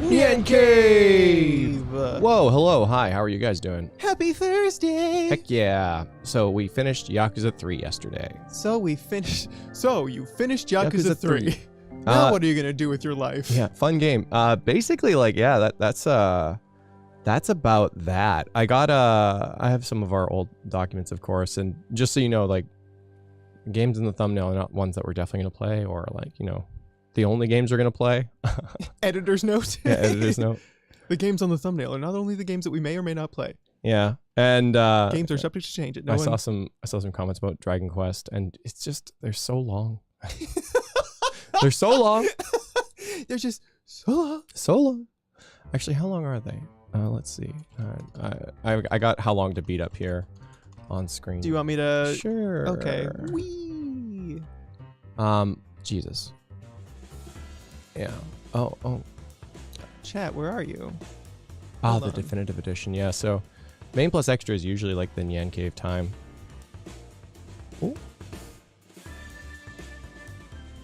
NyanCave! Whoa, hello, hi, how are you guys doing? Happy Thursday! Heck yeah. So we finished Yakuza 3 yesterday. So you finished Yakuza 3. Now what are you gonna do with your life? Yeah, fun game. Basically, like, yeah, that's about that. I have some of our old documents, of course, and just so you know, like, games in the thumbnail are not ones that we're definitely gonna play, or like, you know, the only games we're gonna play. Editor's note. Yeah, editor's note. The games on the thumbnail are not only the games that we may or may not play. Yeah, and games are subject to change. I saw some comments about Dragon Quest, and it's just they're so long. They're so long. They're just so long. So long. Actually, how long are they? Let's see. I got how long to beat up here on screen. Do you want me to? Sure. Okay. Wee. Jesus. Yeah. Oh. Chat, where are you? Oh, the definitive edition. Yeah. So, main plus extra is usually like the NyanCave time. Ooh.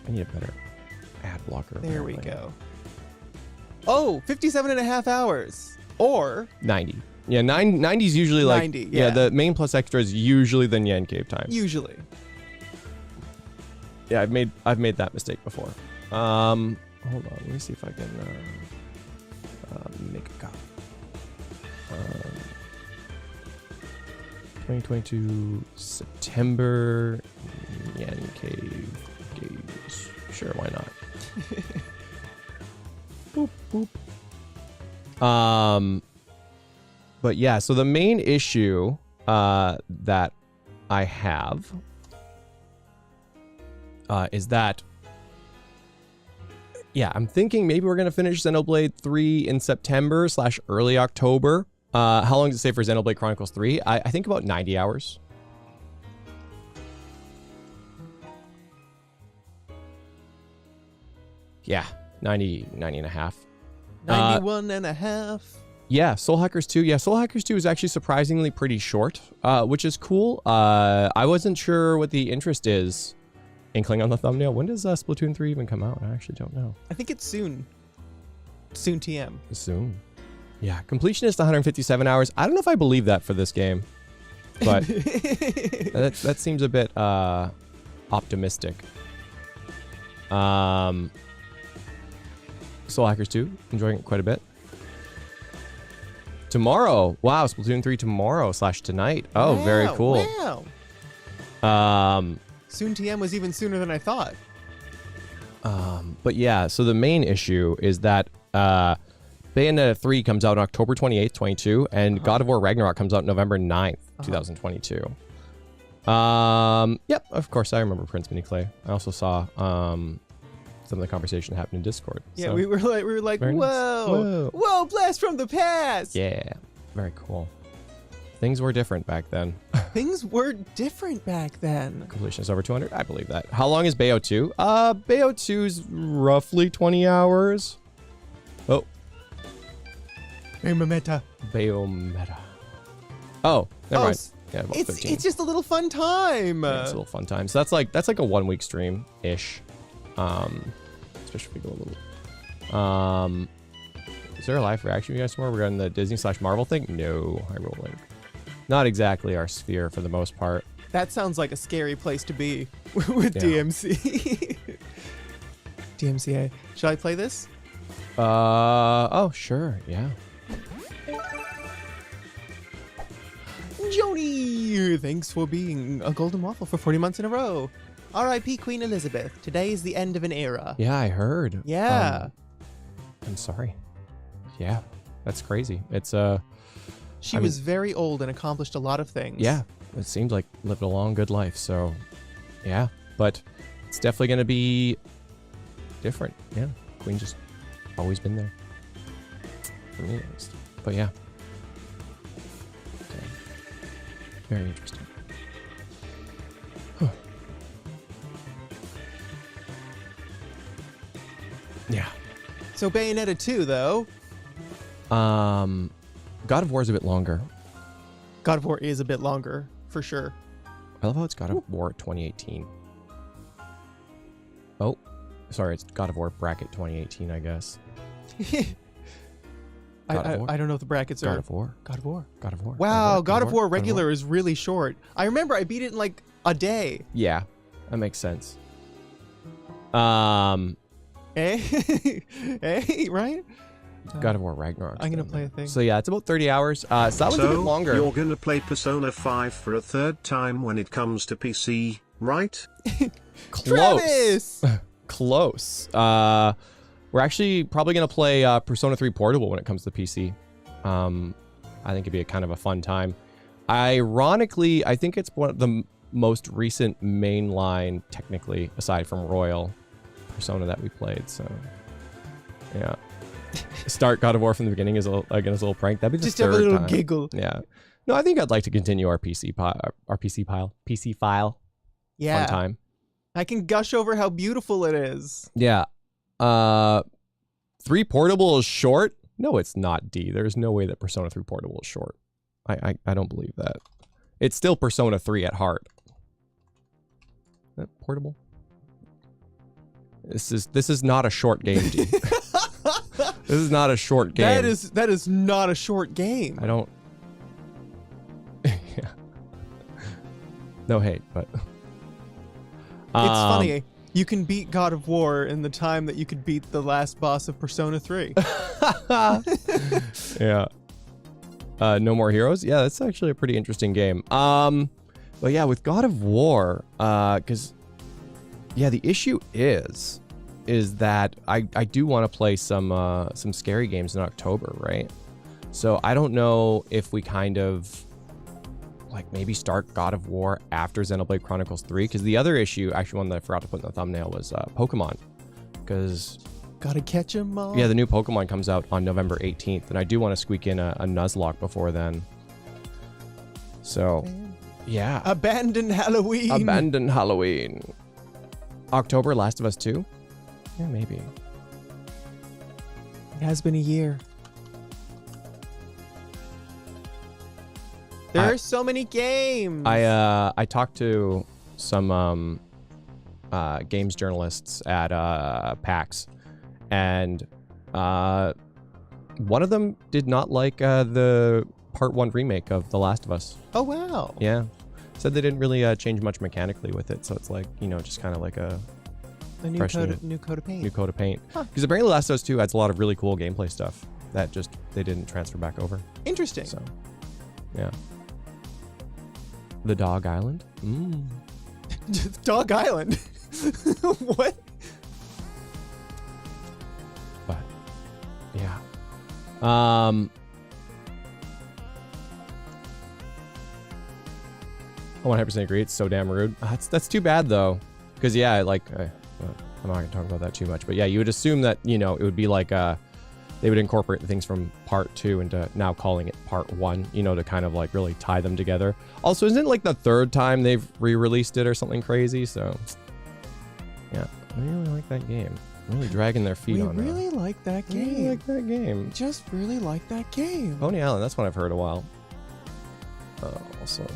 I need a better ad blocker. There we go. Oh, 57.5 hours. Or 90. Yeah, 90 is usually like 90, yeah. The main plus extra is usually the NyanCave time. Usually. Yeah, I've made that mistake before. Hold on, let me see if I can make a copy. 2022 September NyanCave games. Sure, why not? Boop boop. But yeah, so the main issue that I have is that, yeah, I'm thinking maybe we're gonna finish Xenoblade 3 in September / early October. How long does it say for Xenoblade Chronicles 3? I think about 90 hours. Yeah, 90 and a half. 91 and a half. Yeah, Soul Hackers 2. Yeah, Soul Hackers 2 is actually surprisingly pretty short, which is cool. I wasn't sure what the interest is. Inkling on the thumbnail. When does Splatoon 3 even come out? I actually don't know. I think it's soon. Soon TM. Soon. Yeah, completionist 157 hours. I don't know if I believe that for this game, but that seems a bit optimistic. Soul Hackers 2, enjoying it quite a bit. Tomorrow, wow, Splatoon 3 tomorrow / tonight. Oh, wow, very cool. Wow. Soon TM was even sooner than I thought. But yeah, so the main issue is that Bayonetta 3 comes out on October 28th, 22, and God of War Ragnarok comes out November 9th, 2022. Yep, of course, I remember Prince Miniclay. I also saw some of the conversation happened in Discord. Yeah, so. we were like, whoa, whoa, blast from the past. Yeah, very cool. Things were different back then. Things were different back then. Completion is over 200. I believe that. How long is Bayo 2? Bayo 2 is roughly 20 hours. Oh. Bayometa. Oh, never mind. Yeah, about 15. It's just a little fun time. Yeah, it's a little fun time. So that's like a 1 week stream ish. Especially if we go a little. Is there a live reaction you guys tomorrow? We're on the Disney / Marvel thing? No, I roll link. Not exactly our sphere for the most part. That sounds like a scary place to be with DMC. DMCA. Should I play this? Oh, sure, yeah. Joni, thanks for being a golden waffle for 40 months in a row. R.I.P. Queen Elizabeth. Today is the end of an era. Yeah, I heard. Yeah. I'm sorry. Yeah, that's crazy. It's She was very old and accomplished a lot of things. Yeah, it seems like lived a long, good life. So, yeah, but it's definitely gonna be different. Yeah, Queen just always been there for me at least. But yeah, okay. Very interesting. Huh. Yeah. So Bayonetta 2, though. God of War is a bit longer. God of War is a bit longer, for sure. I love how it's God of War 2018. Oh, sorry, it's God of War bracket 2018, I guess. I don't know if the brackets are. God of War. God of War. God of War. Wow, God of War regular is really short. I remember I beat it in like a day. Yeah, that makes sense. Hey, right? God of War Ragnarok. I'm gonna play a thing. So yeah, it's about 30 hours. So that one's a bit longer. You're gonna play Persona 5 for a third time when it comes to PC, right? Close. Close. We're actually probably gonna play Persona 3 Portable when it comes to PC. I think it'd be a kind of a fun time. Ironically, I think it's one of the most recent mainline, technically, aside from Royal Persona that we played. So yeah. Start God of War from the beginning as a little prank. That'd be the just third have a little time. giggle. Yeah. No, I think I'd like to continue our PC file. Yeah. Fun time. I can gush over how beautiful it is. Yeah. 3 Portable is short? No, it's not, D. There's no way that Persona 3 Portable is short. I don't believe that. It's still Persona 3 at heart. Is that portable? This is not a short game, D. This is not a short game. That is not a short game. I don't. Yeah. No hate, but. It's funny. You can beat God of War in the time that you could beat the last boss of Persona 3. Yeah. No More Heroes? Yeah, that's actually a pretty interesting game. But yeah, with God of War, because yeah, the issue is that I do want to play some scary games in October, right? So I don't know if we kind of like maybe start God of War after Xenoblade Chronicles 3, because the other issue, actually one that I forgot to put in the thumbnail, was Pokemon, because gotta catch 'em all. Yeah, the new Pokemon comes out on November 18th, and I do want to squeak in a Nuzlocke before then. So, yeah. Abandoned Halloween. Abandoned Halloween. October, Last of Us 2? Yeah, maybe. It has been a year. There are so many games. I talked to some games journalists at PAX, and one of them did not like the Part 1 remake of The Last of Us. Oh, wow. Yeah. Said they didn't really change much mechanically with it, so it's like, you know, just kind of like a new coat of paint. New coat of paint. Because apparently Last of Us 2 adds a lot of really cool gameplay stuff that just they didn't transfer back over. Interesting. So, yeah. The Dog Island? Dog Island? What? But, yeah. I 100% agree. It's so damn rude. That's too bad, though. Because, yeah, like, I'm not going to talk about that too much. But, yeah, you would assume that, you know, it would be like they would incorporate the things from Part 2 into now calling it Part 1, you know, to kind of, like, really tie them together. Also, isn't it, like, the third time they've re-released it or something crazy? So, yeah, I really like that game. Really dragging their feet on that. We really like that game. Really like that game. Just really like that game. Pony Island, that's one I've heard a while. Also...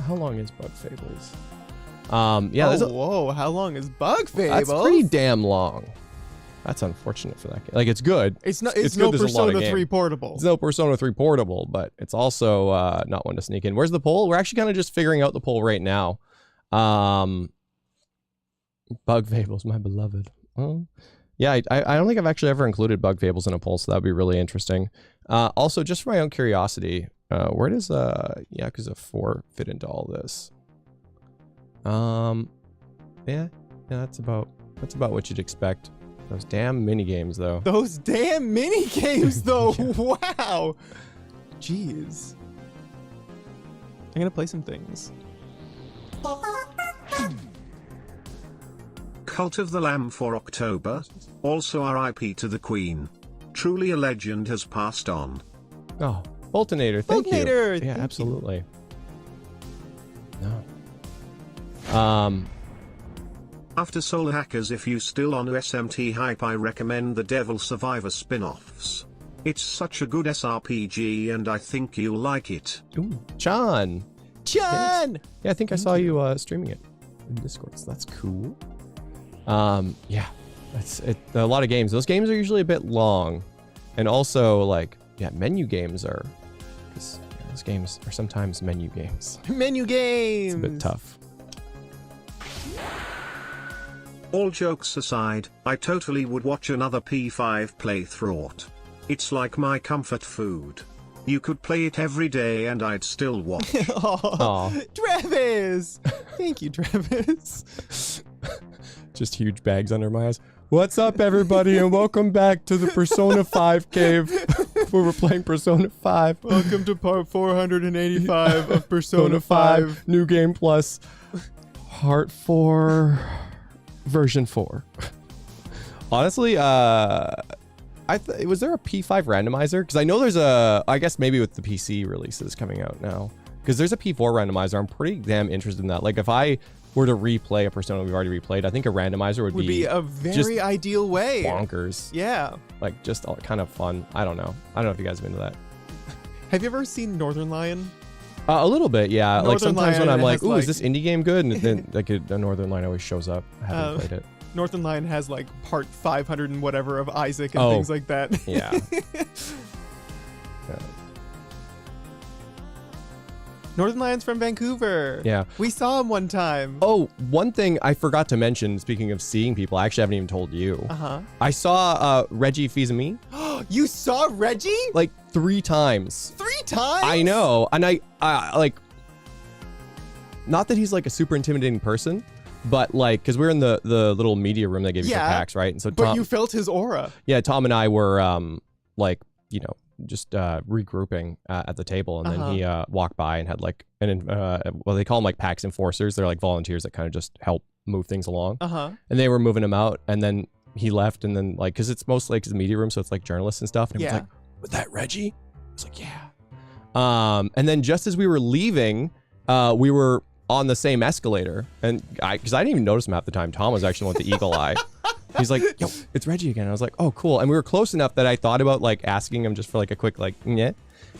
How long is Bug Fables? Yeah. Whoa! How long is Bug Fables? That's pretty damn long. That's unfortunate for that game. Like, it's good. It's no Persona 3 Portable. It's no Persona 3 Portable, but it's also not one to sneak in. Where's the poll? We're actually kind of just figuring out the poll right now. Bug Fables, my beloved. Yeah, I don't think I've actually ever included Bug Fables in a poll, so that would be really interesting. Also, just for my own curiosity, where does Yakuza 4 fit into all this? Yeah, that's about what you'd expect. Those damn mini games, though. Those damn mini games, though. Wow. Jeez. I'm gonna play some things. Cult of the Lamb for October. Also RIP to the Queen. Truly a legend has passed on. Oh, Boltonator, thank you. Boltonator, Yeah, thank absolutely. No. After Soul Hackers, if you still on SMT hype, I recommend the Devil Survivor spin-offs. It's such a good SRPG and I think you'll like it. Ooh, John! John! Yeah, I think I saw you streaming it in Discord, so that's cool. Yeah, that's a lot of games. Those games are usually a bit long. And also, like, yeah, menu games are, because those games are sometimes menu games. Menu games. It's a bit tough. All jokes aside, I totally would watch another P5 playthrough. It's like my comfort food. You could play it every day and I'd still watch. Oh, Travis! Thank you, Travis. Just huge bags under my eyes. What's up, everybody, and welcome back to the Persona 5 cave, where we're playing Persona 5. Welcome to part 485 of Persona 5. New Game Plus, Part 4, Version 4. Honestly, was there a P5 randomizer? Because I know there's a, I guess maybe with the PC releases coming out now, because there's a P4 randomizer. I'm pretty damn interested in that. Like, if I were to replay a Persona we've already replayed, I think a randomizer would be a very ideal way. Bonkers. Yeah. Like, just all kind of fun. I don't know. I don't know if you guys have been into that. Have you ever seen Northern Lion? A little bit, yeah. Northern like sometimes Lion when I'm like, has, ooh, like- is this indie game good? And then like a Northern Lion always shows up. I haven't played it. Northern Lion has like part 500 and whatever of Isaac and Oh. things like that. Yeah. Northern Lion's from Vancouver. Yeah. We saw him one time. Oh, one thing I forgot to mention, speaking of seeing people, I actually haven't even told you. Uh-huh. I saw Reggie Fils-Aimé You saw Reggie? like 3 times. 3 times? I know. And I like, not that he's like a super intimidating person, but like, because we're in the little media room they gave you for Yeah, PAX, right? And so But Tom, you felt his aura. yeah, Tom and I were like, you know, just regrouping at the table, and then he walked by and had like well, they call them like PAX enforcers. They're like volunteers that kind of just help move things along. Uh-huh. And they were moving him out, and then he left, and then like, because it's mostly like the media room, so it's like journalists and stuff. And he was Yeah. like, "Was that Reggie?" I was like, "Yeah." And then just as we were leaving, we were on the same escalator, and because I didn't even notice him half the time. Tom was actually the one with the eagle eye. He's like, "Yo, it's Reggie again." I was like, "Oh, cool." And we were close enough that I thought about like asking him just for like a quick like, yeah.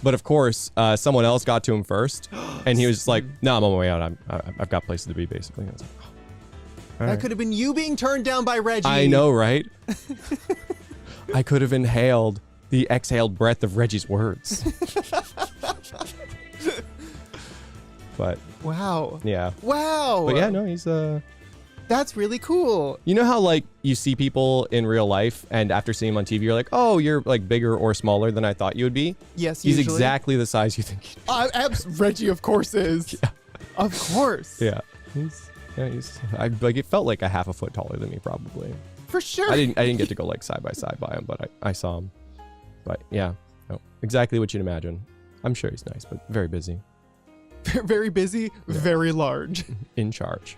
But of course, someone else got to him first, and he was just like, "No, I'm on my way out. I've got places to be," basically. And I was like, "Oh, all That right." could have been you being turned down by Reggie. I know, right? I could have inhaled the exhaled breath of Reggie's words. But Wow. yeah. Wow. But yeah, no, he's That's really cool. you know how like you see people in real life, and after seeing him on TV, you're like, "Oh, you're like bigger or smaller than I thought you would be." Yes, He's usually. exactly the size you think he'd be. Reggie, of course, is. Yeah. Of course. Yeah. Like it felt like a half a foot taller than me, probably. For sure. I didn't get to go like side by side by him, but I saw him. But yeah, no, exactly what you'd imagine. I'm sure he's nice, but very busy. Very busy, very large. In charge.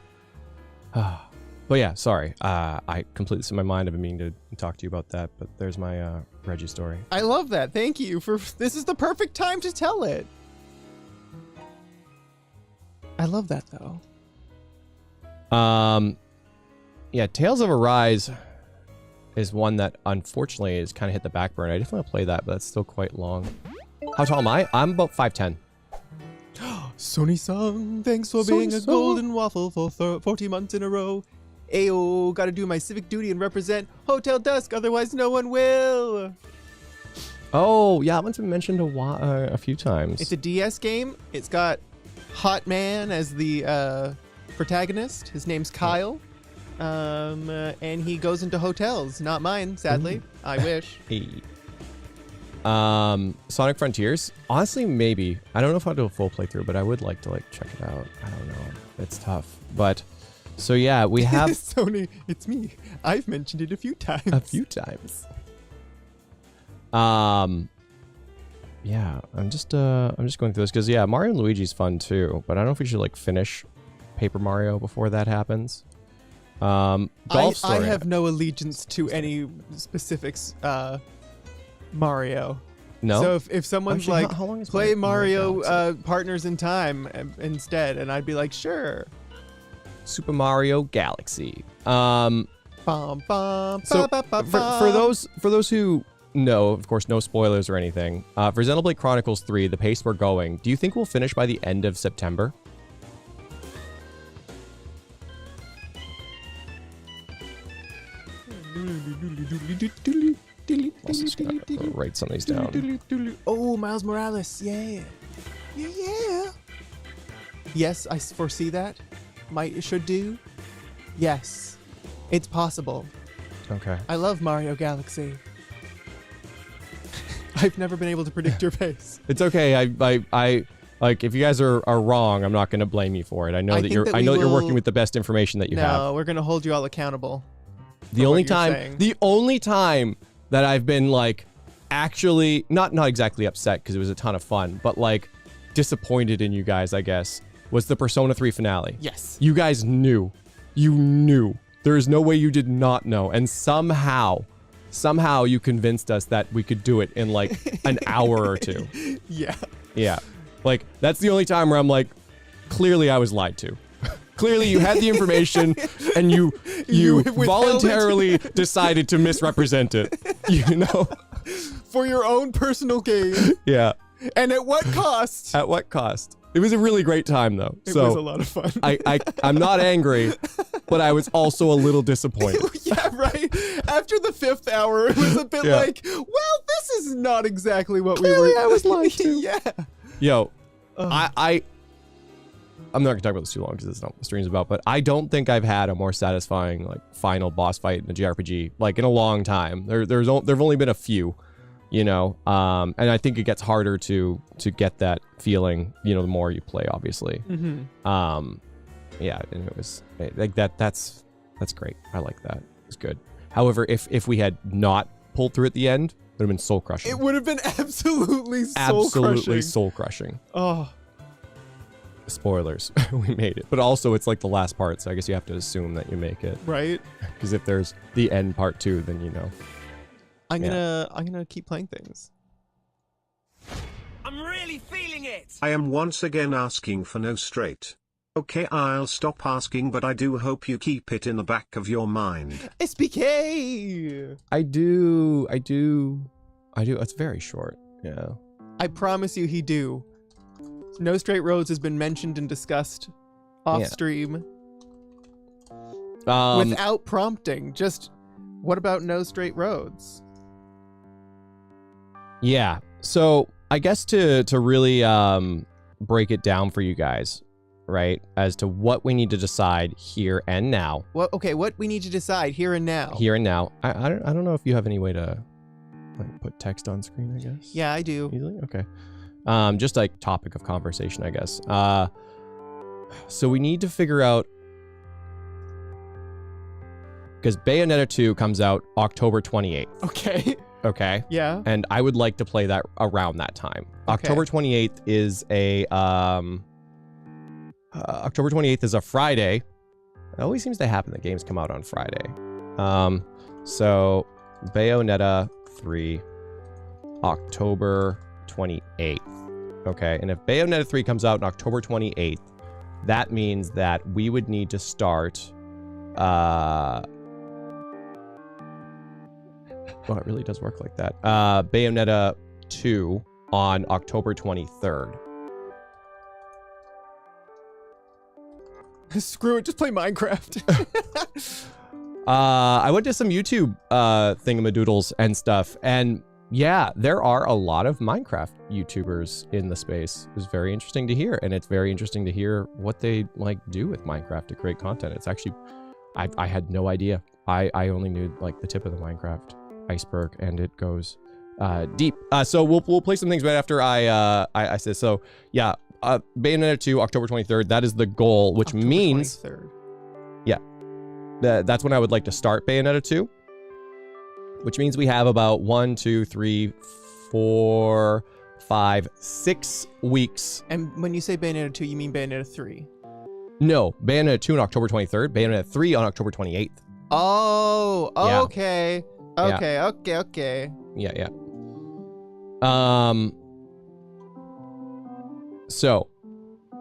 But yeah, sorry. I completely slipped my mind. I've been meaning to talk to you about that, but there's my Reggie story. I love that. Thank you for this is the perfect time to tell it. I love that though. Yeah, Tales of Arise is one that unfortunately has kind of hit the back burner. I definitely want to play that, but that's still quite long. How tall am I? I'm about 5'10". Sony-san, thanks for being a Sony-san. golden waffle for 40 months in a row. Ayo, gotta do my civic duty and represent Hotel Dusk, otherwise no one will. Oh, yeah, that one's been mentioned a few times. It's a DS game. It's got Hot Man as the protagonist. His name's Kyle. And he goes into hotels. Not mine, sadly. I wish. Hey. Sonic Frontiers. Honestly, maybe. I don't know if I'll do a full playthrough, but I would like to like check it out. I don't know. It's tough. But so yeah, we have Sony, it's me. I've mentioned it a few times. a few times. Yeah, I'm just going through this because yeah, Mario and Luigi's fun too, but I don't know if we should like finish Paper Mario before that happens. Golf Story. I have no allegiance to any specifics Mario. no. So if someone's Actually, like, how long is play Mario Mario Partners in Time instead, and I'd be like, sure. Super Mario Galaxy. Bum, bum, So ba, ba, ba, for those who know, of course, no spoilers or anything. For Xenoblade Chronicles 3, the pace we're going, do you think we'll finish by the end of September? Also just gonna write some of these down. Oh, Miles Morales. Yeah. Yeah. Yes, I foresee that. Should do. Yes. It's possible. Okay. I love Mario Galaxy. I've never been able to predict your pace. It's okay. I like if you guys are wrong, I'm not going to blame you for it. I know that you're working with the best information that you have. No, we're going to hold you all accountable. The only time that I've been like actually not exactly upset because it was a ton of fun, but like disappointed in you guys, I guess, was the Persona 3 finale. Yes. You guys knew. You knew. There is no way you did not know. And somehow you convinced us that we could do it in like an hour or two. Yeah. Yeah. Like, that's the only time where I'm like, clearly I was lied to. Clearly you had the information and you voluntarily decided to misrepresent it. You know? For your own personal gain. Yeah. And at what cost? At what cost? It was a really great time though. It was a lot of fun. I'm not angry, but I was also a little disappointed. Yeah, right? After the 5th hour, it was a bit like, well, this is not exactly what Clearly we were. I was lied to. Yeah. Yo, I'm not gonna talk about this too long because it's not what the stream's about, but I don't think I've had a more satisfying like final boss fight in a JRPG like in a long time. There've only been a few, you know, and I think it gets harder to get that feeling, you know, the more you play, obviously. Mm-hmm. Yeah, and it was like that's great. I like that. It was good. However, if we had not pulled through at the end, it would have been soul crushing. It would have been absolutely soul crushing. Oh. Spoilers. We made it. But also it's like the last part, so I guess you have to assume that you make it. Right? Because if there's the end part 2, then you know. I'm gonna keep playing things. I'm really feeling it. I am once again asking for no straight. Okay, I'll stop asking, but I do hope you keep it in the back of your mind. SPK! I do. It's very short. Yeah. I promise you he do. No Straight Roads has been mentioned and discussed off stream. Without prompting. Just, what about No Straight Roads? Yeah. So I guess to really break it down for you guys, right, as to what we need to decide here and now. What we need to decide here and now. Here and now. I don't know if you have any way to like put text on screen, I guess. Yeah, I do. Easily? Okay. Just like topic of conversation, I guess. So we need to figure out, because Bayonetta 2 comes out October 28th. Okay. Okay. Yeah. And I would like to play that around that time. Okay. October 28th is a Friday. It always seems to happen that games come out on Friday. So Bayonetta 3, October 28th. Okay. And if Bayonetta 3 comes out on October 28th, that means that we would need to start well, it really does work like that. Bayonetta 2 on October 23rd. Screw it, just play Minecraft. I went to some YouTube thingamadoodles and stuff, and yeah, there are a lot of Minecraft YouTubers in the space. It was very interesting to hear, and it's very interesting to hear what they like do with Minecraft to create content. It's actually, I had no idea. I only knew like the tip of the Minecraft iceberg, and it goes deep. So we'll play some things right after I say so. Yeah, Bayonetta 2, October 23rd. That is the goal, which October means 23rd. Yeah, that's when I would like to start Bayonetta 2, which means we have about 1, 2, 3, 4, 5, 6 weeks. And when you say Bayonetta 2, you mean Bayonetta 3? No, Bayonetta 2 on October 23rd, Bayonetta 3 on October 28th. Oh, Yeah. okay. Okay. Yeah. So,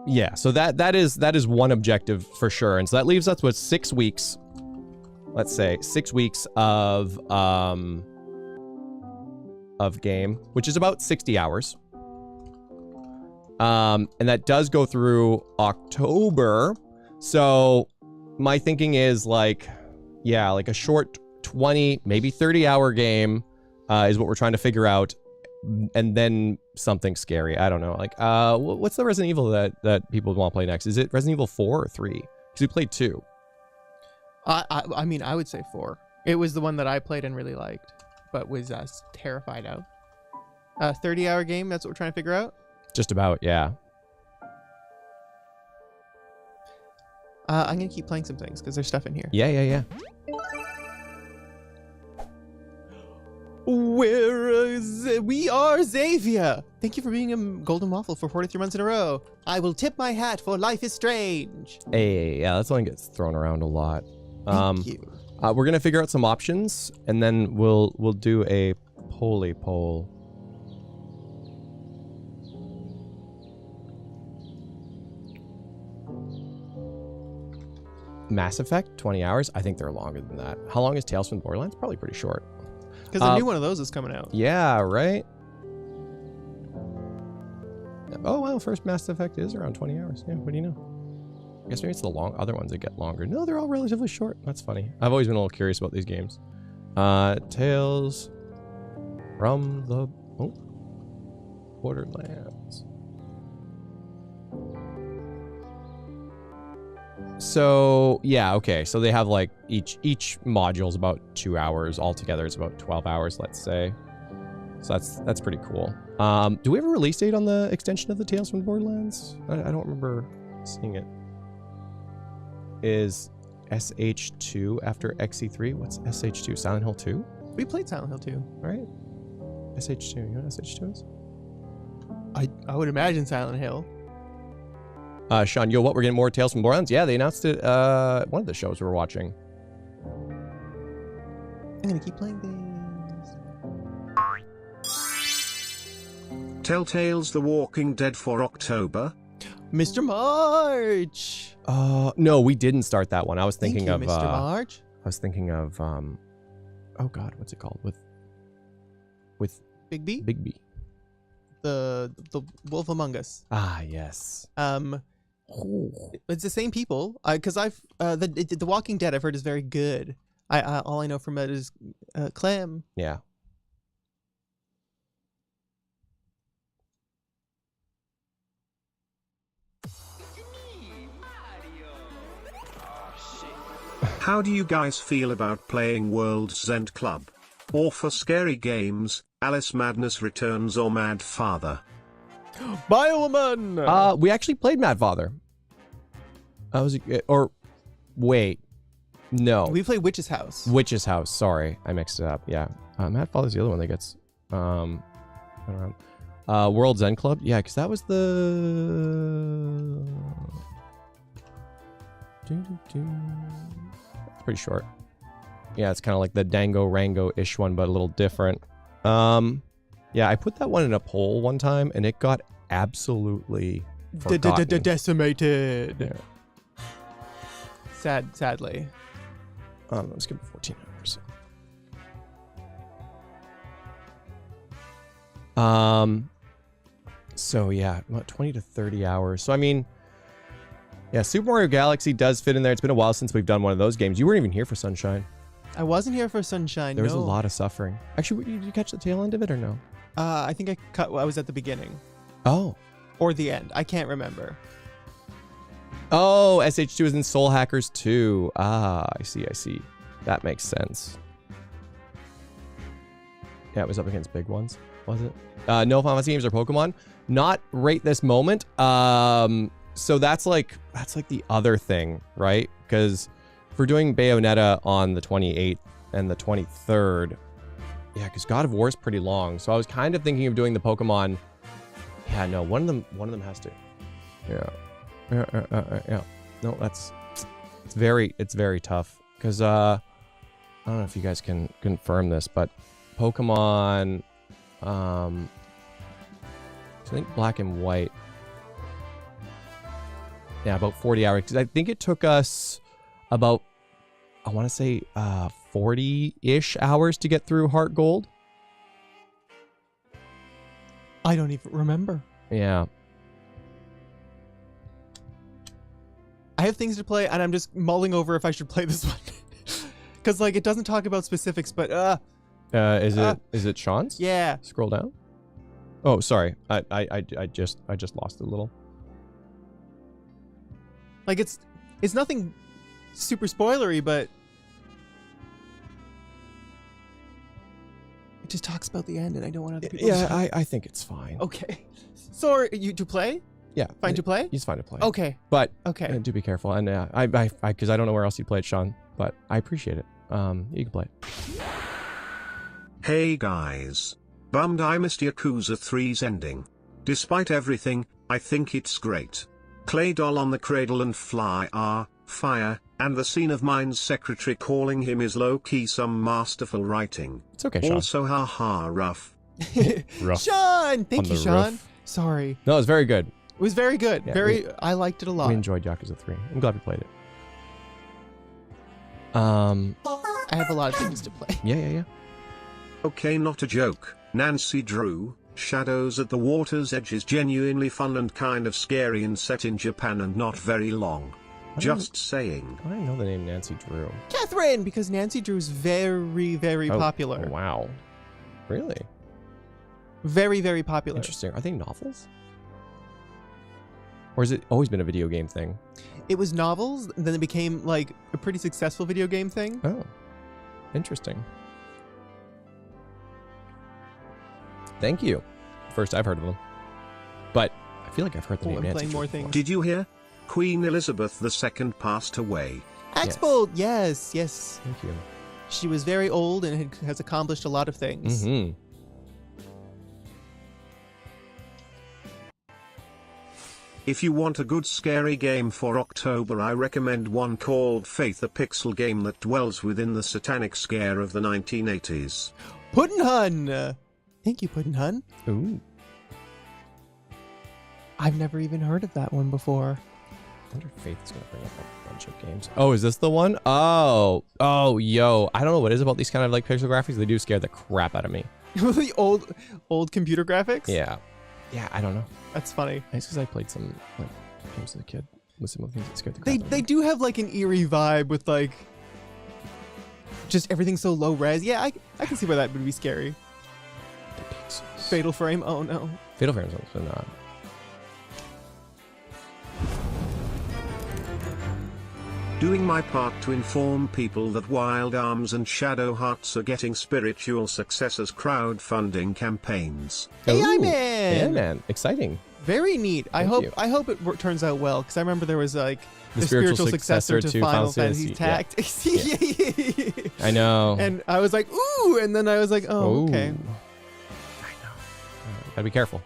yeah. So that is one objective for sure, and so that leaves us with 6 weeks. Let's say 6 weeks of game, which is about 60 hours. And that does go through October. So my thinking is like, yeah, like a short 20, maybe 30 hour game is what we're trying to figure out, and then something scary. I don't know. Like, what's the Resident Evil that people want to play next? Is it Resident Evil 4 or 3? Because we played 2. I mean, I would say 4. It was the one that I played and really liked, but was terrified of. 30-hour game, that's what we're trying to figure out? Just about, yeah. I'm going to keep playing some things because there's stuff in here. Yeah. We are Xavier. Thank you for being a golden waffle for 43 months in a row. I will tip my hat for Life is Strange. Hey, yeah, that's one that gets thrown around a lot. Thank you. We're gonna figure out some options, and then we'll do a poll. Mass Effect, 20 hours. I think they're longer than that. How long is Tales from the Borderlands? Probably pretty short. Because a new one of those is coming out. Yeah, right? Oh, well, first Mass Effect is around 20 hours. Yeah, what do you know? I guess maybe it's the other ones that get longer. No, they're all relatively short. That's funny. I've always been a little curious about these games. Tales from the Borderlands. So yeah, okay. So they have like each module is about 2 hours. Altogether, it's about 12 hours, let's say. So that's pretty cool. Do we have a release date on the extension of the Tales from the Borderlands? I don't remember seeing it. Is SH2 after XE3? What's SH2? Silent Hill 2? We played Silent Hill 2. Right? SH2. You know what SH2 is? I would imagine Silent Hill. Sean, what? We're getting more Tales from Borderlands? Yeah, they announced it. One of the shows we were watching. I'm gonna keep playing things. Telltale's The Walking Dead for October. Mr. March. No, we didn't start that one. I was thinking Thank you, of Mr. March. I was thinking of oh god, what's it called? With Big B? Big B. The Wolf Among Us. Ah, yes. It's the same people. Because the Walking Dead I've heard is very good. All I know from it is Clem. Yeah. How do you guys feel about playing World's End Club? Or for scary games, Alice Madness Returns or Mad Father? Biowoman! We actually played Mad Father. Wait. No. We played Witch's House. Witch's House, sorry. I mixed it up, yeah. Mad Father's the other one that gets around. World's End Club? Yeah, because that was the... It's pretty short. Yeah, it's kind of like the Dango Rango-ish one, but a little different. Yeah, I put that one in a poll one time, and it got absolutely forgotten. Decimated. Yeah. Sadly. Let's give it 14 hours. So yeah, about 20 to 30 hours. So I mean, yeah, Super Mario Galaxy does fit in there. It's been a while since we've done one of those games. You weren't even here for Sunshine. I wasn't here for Sunshine. There was a lot of suffering. Actually, did you catch the tail end of it or no? I think I was at the beginning. Oh. Or the end. I can't remember. Oh, SH2 is in Soul Hackers 2. Ah, I see. That makes sense. Yeah, it was up against big ones, was it? No Final Fantasy games or Pokemon? Not right this moment. So that's like the other thing, right? Because if we're doing Bayonetta on the 28th and the 23rd, yeah, because God of War is pretty long. So I was kind of thinking of doing the Pokemon. Yeah, no, one of them has to. Yeah. No, it's very tough because I don't know if you guys can confirm this, but Pokemon, I think Black and White. Yeah, about 40 hours. Because I think it took us about, I want to say 40-ish hours to get through Heart Gold. I don't even remember. Yeah. I have things to play, and I'm just mulling over if I should play this one. Because, like, it doesn't talk about specifics, but Is it Sean's? Yeah. Scroll down. Oh, sorry. I just lost it a little. Like it's nothing super spoilery, but it just talks about the end, and I don't want other people. Yeah, I think it's fine. Okay. So are you to play? Yeah. Fine to play? He's fine to play. Okay. But okay. Do be careful. And because I don't know where else you played, Sean, but I appreciate it. You can play it. Hey guys. Bummed I missed Yakuza 3's ending. Despite everything, I think it's great. Clay doll on the cradle and fly are fire, and the scene of Mine's secretary calling him is low-key some masterful writing. It's okay, Sean. Also haha rough. Rough. Sean! Thank you, Sean. Roof. Sorry. No, it was very good. It was very good. Yeah, I liked it a lot. We enjoyed Yakuza 3. I'm glad we played it. I have a lot of things to play. Yeah. Okay, not a joke. Nancy Drew, Shadows at the Water's Edge is genuinely fun and kind of scary and set in Japan and not very long. Just saying. I know the name Nancy Drew. Catherine, because Nancy Drew is very, very popular. Oh, wow. Really? Very, very popular. Interesting. Are they novels? Or has it always been a video game thing? It was novels, and then it became like a pretty successful video game thing. Oh, interesting. Thank you. First I've heard of them. But I feel like I've heard the name I'm Nancy playing Drew more before. things. Did you hear? Queen Elizabeth II passed away. Axbold, yes. Thank you. She was very old and has accomplished a lot of things. Mm-hmm. If you want a good scary game for October, I recommend one called Faith, a pixel game that dwells within the satanic scare of the 1980s. Puddin'Hun! Thank you, Puddin'Hun. Ooh. I've never even heard of that one before. I wonder if Faith is going to bring up a bunch of games. Oh, is this the one? Oh, yo. I don't know what it is about these kind of like pixel graphics. They do scare the crap out of me. The old computer graphics? Yeah. Yeah, I don't know. That's funny. It's because I played some like games as a kid with some of the things that scared the crap out of me. They do have like an eerie vibe with like just everything so low res. Yeah, I can see why that would be scary. The pixels. Fatal Frame. Oh no. Fatal Frame's also not. Doing my part to inform people that Wild Arms and Shadow Hearts are getting spiritual success as crowdfunding campaigns. AI Ooh, Man. AI Man. Exciting. Very neat. I Thank hope it turns out well, because I remember there was like The spiritual successor to Final Fantasy Tactics. Yeah. I know. And I was like, ooh, and then I was like, oh, okay. I know. Gotta be careful.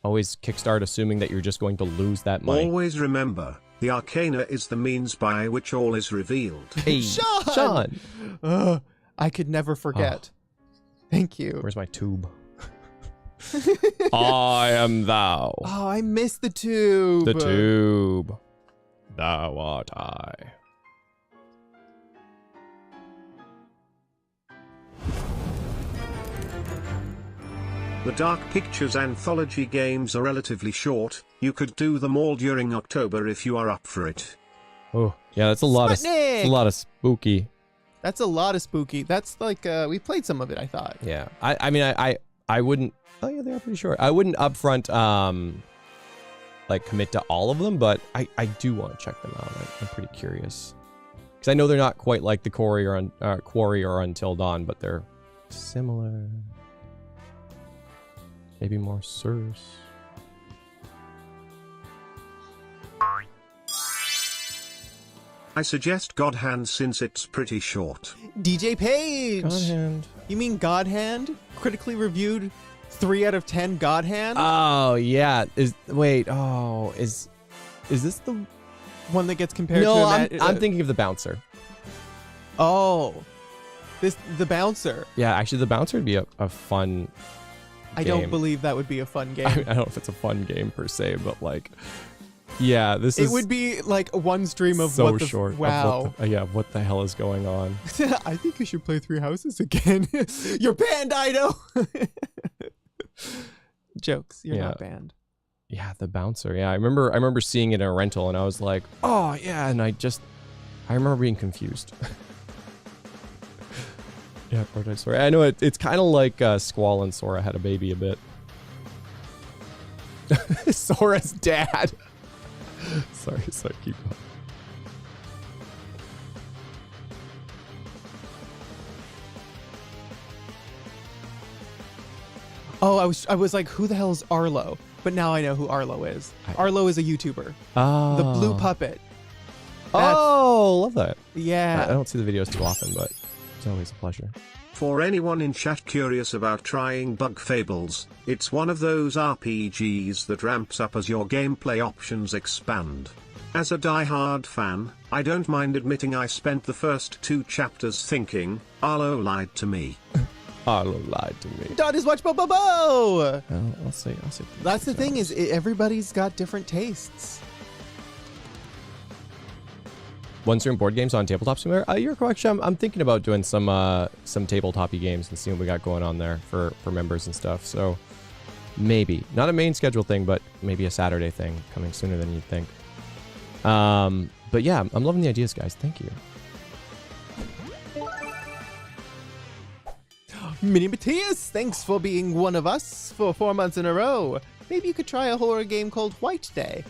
Always kickstart assuming that you're just going to lose that money. Always remember, the arcana is the means by which all is revealed. Hey, Sean! I could never forget. Thank you. Where's my tube? I am thou. Oh, I missed the tube. The tube. Thou art I. The Dark Pictures anthology games are relatively short. You could do them all during October if you are up for it. Oh, yeah, that's a lot of spooky. That's a lot of spooky. That's like we played some of it, I thought. Yeah. I mean I wouldn't. Oh yeah, they are pretty short. I wouldn't upfront like commit to all of them, but I do want to check them out. I'm pretty curious because I know they're not quite like the Quarry or Until Dawn, but they're similar. Maybe more SURS. I suggest God Hand since it's pretty short. DJ Page. God Hand. You mean God Hand? Critically reviewed 3 out of 10 God Hand? Oh yeah. Is this the one that gets compared No, to I'm thinking of the Bouncer. Oh. The Bouncer. Yeah, actually the Bouncer would be a fun I game. don't believe that would be a fun game. I don't know if it's a fun game per se, but like yeah, it would be like one stream of so what the short. wow. What the hell is going on? I think you should play 3 Houses again. You're banned, Ido. Jokes. You're not banned. Yeah, the Bouncer. Yeah, I remember seeing it in a rental and I was like, oh yeah, and I remember being confused. Yeah, prototype Sora. I know it's kind of like Squall and Sora had a baby a bit. Sora's dad. sorry, keep going. Oh, I was like, who the hell is Arlo? But now I know who Arlo is. Arlo is a YouTuber. Oh. The blue puppet. Oh, love that. Yeah. I don't see the videos too often, but it's always a pleasure. For anyone in chat curious about trying Bug Fables, it's one of those RPGs that ramps up as your gameplay options expand. As a die-hard fan, I don't mind admitting I spent the first 2 chapters thinking, Arlo lied to me. Arlo lied to me. Dot is watch bo. I'll say. That's the thing is everybody's got different tastes. Once you're in board games on Tabletop Simulator, you're correct. I'm thinking about doing some tabletop-y games and seeing what we got going on there for members and stuff. So maybe not a main schedule thing, but maybe a Saturday thing coming sooner than you'd think. But yeah, I'm loving the ideas, guys. Thank you. Mini Matthias, thanks for being one of us for 4 months in a row. Maybe you could try a horror game called White Day.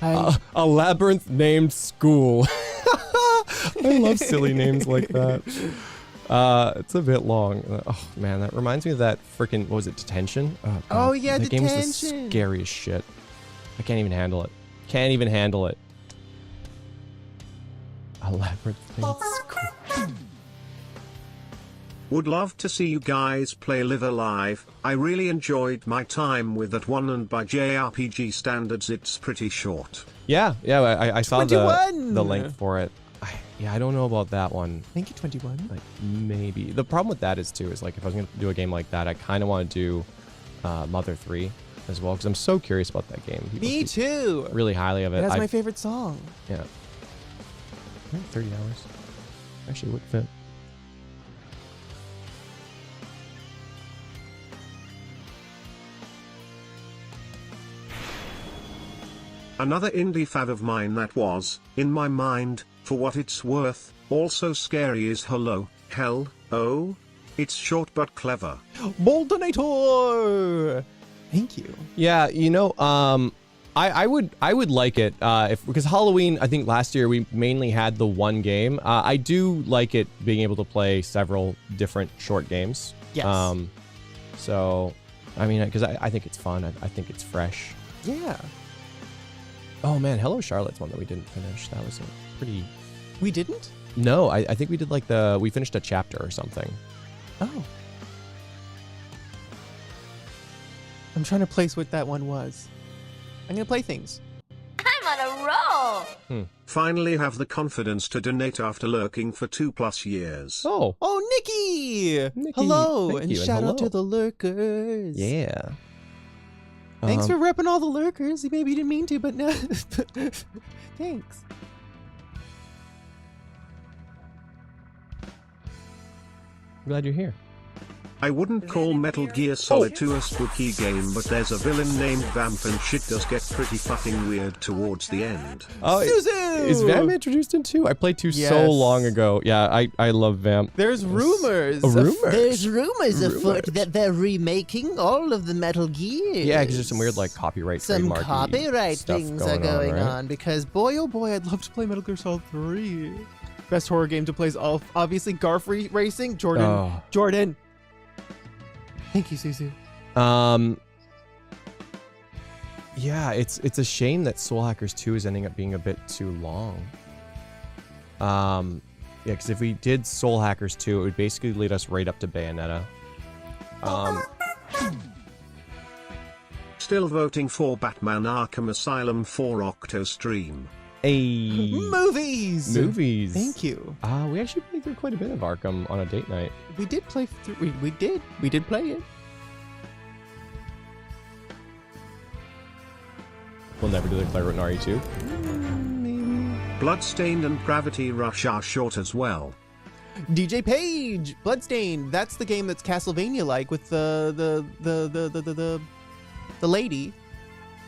A labyrinth named school. I love silly names like that. It's a bit long. Oh man, that reminds me of that freaking, what was it, Detention? Oh, Oh yeah, that Detention. game was the scariest shit. I can't even handle it. Can't even handle it. A labyrinth named school. Would love to see you guys play Live Alive. I really enjoyed my time with that one, and by JRPG standards it's pretty short. Yeah, I saw 21. the link for it. I don't know about that one. Thank you, 21. Like maybe. The problem with that is too, is like if I was going to do a game like that, I kind of want to do Mother 3 as well, because I'm so curious about that game. People Me speak too. really highly of it. That's my favorite song. Yeah. I think 30 hours. Actually would fit. Another indie fad of mine that was, in my mind, for what it's worth, also scary is Hello, Hell, Oh. It's short but clever. Boltonator! Thank you. Yeah, you know, I would like it because Halloween, I think last year we mainly had the one game. I do like it being able to play several different short games. Yes. So, I mean, because I think it's fun. I think it's fresh. Yeah. Oh man, Hello Charlotte's one that we didn't finish. That was a pretty. We didn't? No, I think we did like we finished a chapter or something. Oh. I'm trying to place what that one was. I'm gonna play things. I'm on a roll. Finally have the confidence to donate after lurking for 2+ years. Oh. Oh, Nikki! Nikki, Hello, thank and you, and shout out to hello. the lurkers. Yeah. Thanks for repping all the lurkers. Maybe you didn't mean to, but no. Thanks. Glad you're here. I wouldn't call Metal Gear Solid 2 a spooky game, but there's a villain named Vamp and shit does get pretty fucking weird towards the end. Oh, Suzu! is Vamp introduced in 2? I played 2 so Yes. long ago. Yeah, I love Vamp. There's rumors. There's rumors afoot that they're remaking all of the Metal Gears. Yeah, because there's some weird like copyright Some trademarky copyright stuff things are going right? on. Because boy, oh boy, I'd love to play Metal Gear Solid 3. Best horror game to play is obviously Garf Racing. Jordan. Oh. Jordan. Thank you, Suzu. Yeah, it's a shame that Soul Hackers 2 is ending up being a bit too long. Yeah, because if we did Soul Hackers 2, it would basically lead us right up to Bayonetta. Still voting for Batman Arkham Asylum for Octo stream. Movies. Movies. Thank you. We actually played through quite a bit of Arkham on a date night. We did play through. We did play it. We'll never do the Claire Rotten RE2. Bloodstained and Gravity Rush are short as well. DJ Page, Bloodstained. That's the game that's Castlevania-like with the lady,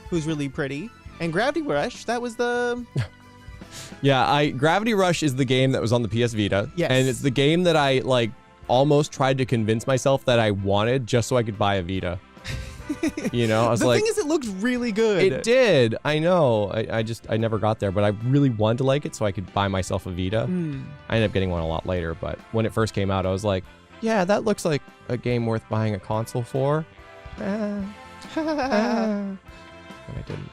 who's really pretty. And Gravity Rush. That was the Yeah, Gravity Rush is the game that was on the PS Vita. Yes. And it's the game that I, like, almost tried to convince myself that I wanted just so I could buy a Vita. You know, I was the like... thing is, it looked really good. It did. I know. I never got there, but I really wanted to like it so I could buy myself a Vita. I ended up getting one a lot later, but when it first came out, I was like, yeah, that looks like a game worth buying a console for. And I didn't.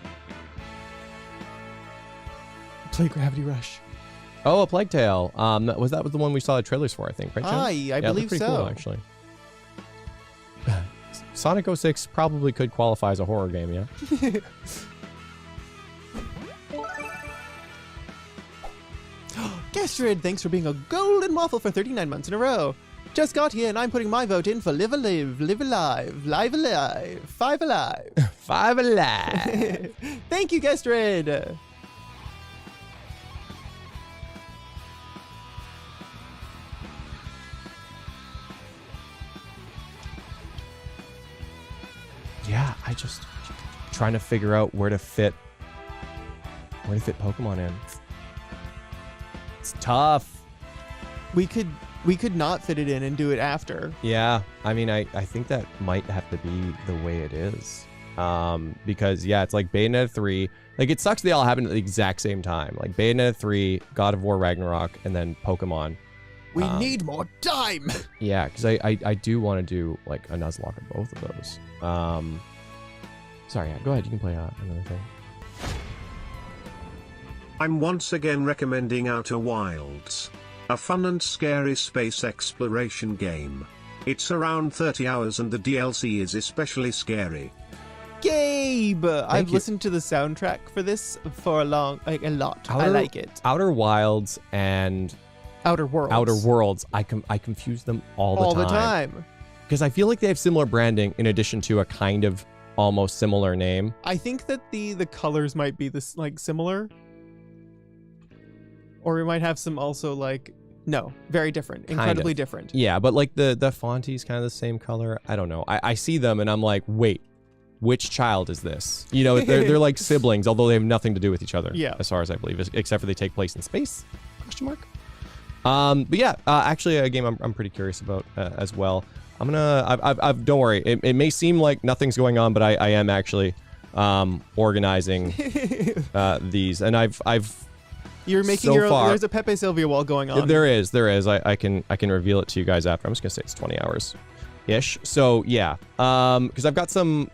Play Gravity Rush. Oh, a Plague Tale. That was the one we saw the trailers for, I think, right, Jen? I yeah, believe pretty so. Cool, actually. Sonic 06 probably could qualify as a horror game, yeah? Gestrid, thanks for being a golden waffle for 39 months in a row. Just got here and I'm putting my vote in for Live Alive, Live Alive, Live Alive, Five Alive. Five Alive. Thank you, Gestrid. Yeah, I just trying to figure out where to fit Pokemon in. It's tough. We could not fit it in and do it after. Yeah, I mean, I think that might have to be the way it is. Because yeah, it's like Bayonetta 3. Like, it sucks they all happen at the exact same time. Like Bayonetta 3, God of War Ragnarok, and then Pokemon. We need more time. Yeah, because I do want to do like a Nuzlocke of both of those. Sorry, yeah, go ahead. You can play another thing. I'm once again recommending Outer Wilds, a fun and scary space exploration game. It's around 30 hours and the DLC is especially scary. Gabe, I've you. listened to the soundtrack for this for a lot. I like it. Outer Wilds and Outer Worlds. Outer Worlds. I confuse them all the time. Because I feel like they have similar branding in addition to a kind of almost similar name. I think that the colors might be this like similar, or we might have some also like very different, incredibly different. Yeah, but like the font is kind of the same color. I don't know. I see them and I'm like, wait, which child is this? You know, they're like siblings, although they have nothing to do with each other. Yeah, as far as I believe, except for they take place in space? Question mark. But yeah, actually a game I'm pretty curious about as well. I'm gonna, don't worry. It may seem like nothing's going on, but I am actually organizing these, and I've. You're making there's a Pepe Sylvia wall going on. There is. I can reveal it to you guys after. I'm just gonna say it's 20 hours, ish. So yeah, because I've got some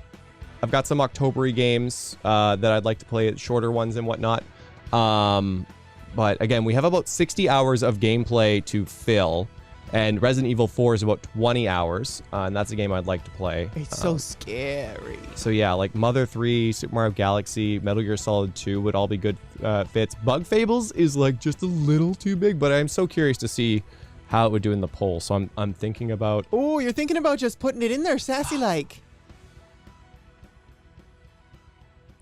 October-y games that I'd like to play, shorter ones and whatnot. But again, we have about 60 hours of gameplay to fill. And Resident Evil 4 is about 20 hours, and that's a game I'd like to play. It's so scary. So yeah, like Mother 3, Super Mario Galaxy, Metal Gear Solid 2 would all be good fits. Bug Fables is like just a little too big, but I'm so curious to see how it would do in the poll. So I'm thinking about... Oh, you're thinking about just putting it in there sassy-like.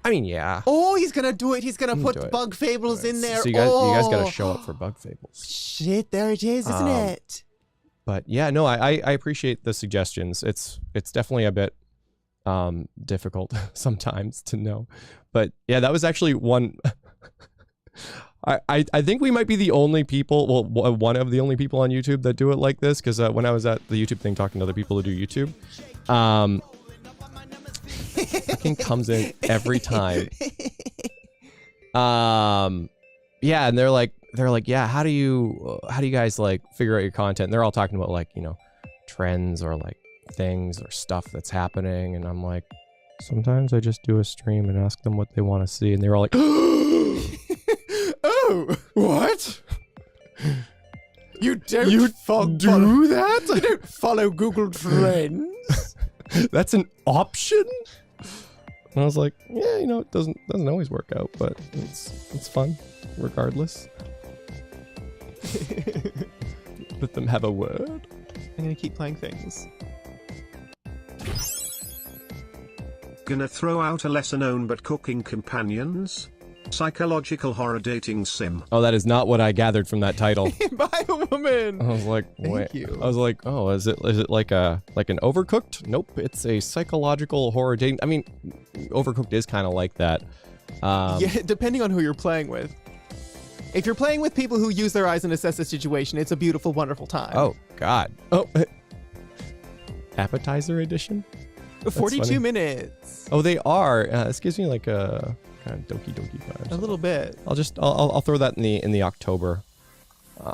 I mean, yeah. Oh, he's gonna do it. He's gonna put Bug Fables in there. So you guys gotta show up for Bug Fables. Shit, there it is, isn't it? But yeah, no, I appreciate the suggestions. It's definitely a bit difficult sometimes to know. But yeah, that was actually one. I think we might be the only people, well, one of the only people on YouTube that do it like this. Because when I was at the YouTube thing talking to other people who do YouTube, fucking comes in every time. Yeah, and they're like, yeah, how do you guys like figure out your content? And they're all talking about like, you know, trends or like things or stuff that's happening. And I'm like, sometimes I just do a stream and ask them what they want to see. And they're all like, oh, what? You don't do that? You don't follow Google Trends? That's an option? And I was like, yeah, you know, it doesn't always work out, but it's fun regardless. Let them have a word. I'm gonna keep playing things. Gonna throw out a lesser known but cooking companions? Psychological horror dating sim. Oh, that is not what I gathered from that title. By a woman. I was like, wait. Thank you. I was like, oh, is it like an Overcooked? Nope, it's a psychological horror dating. I mean, Overcooked is kind of like that. Yeah, depending on who you're playing with. If you're playing with people who use their eyes and assess the situation, it's a beautiful, wonderful time. Oh, God. Oh, appetizer edition? 42 minutes. Oh, they are. This gives me like a kind of Doki Doki vibes. A little bit. I'll throw that in the October.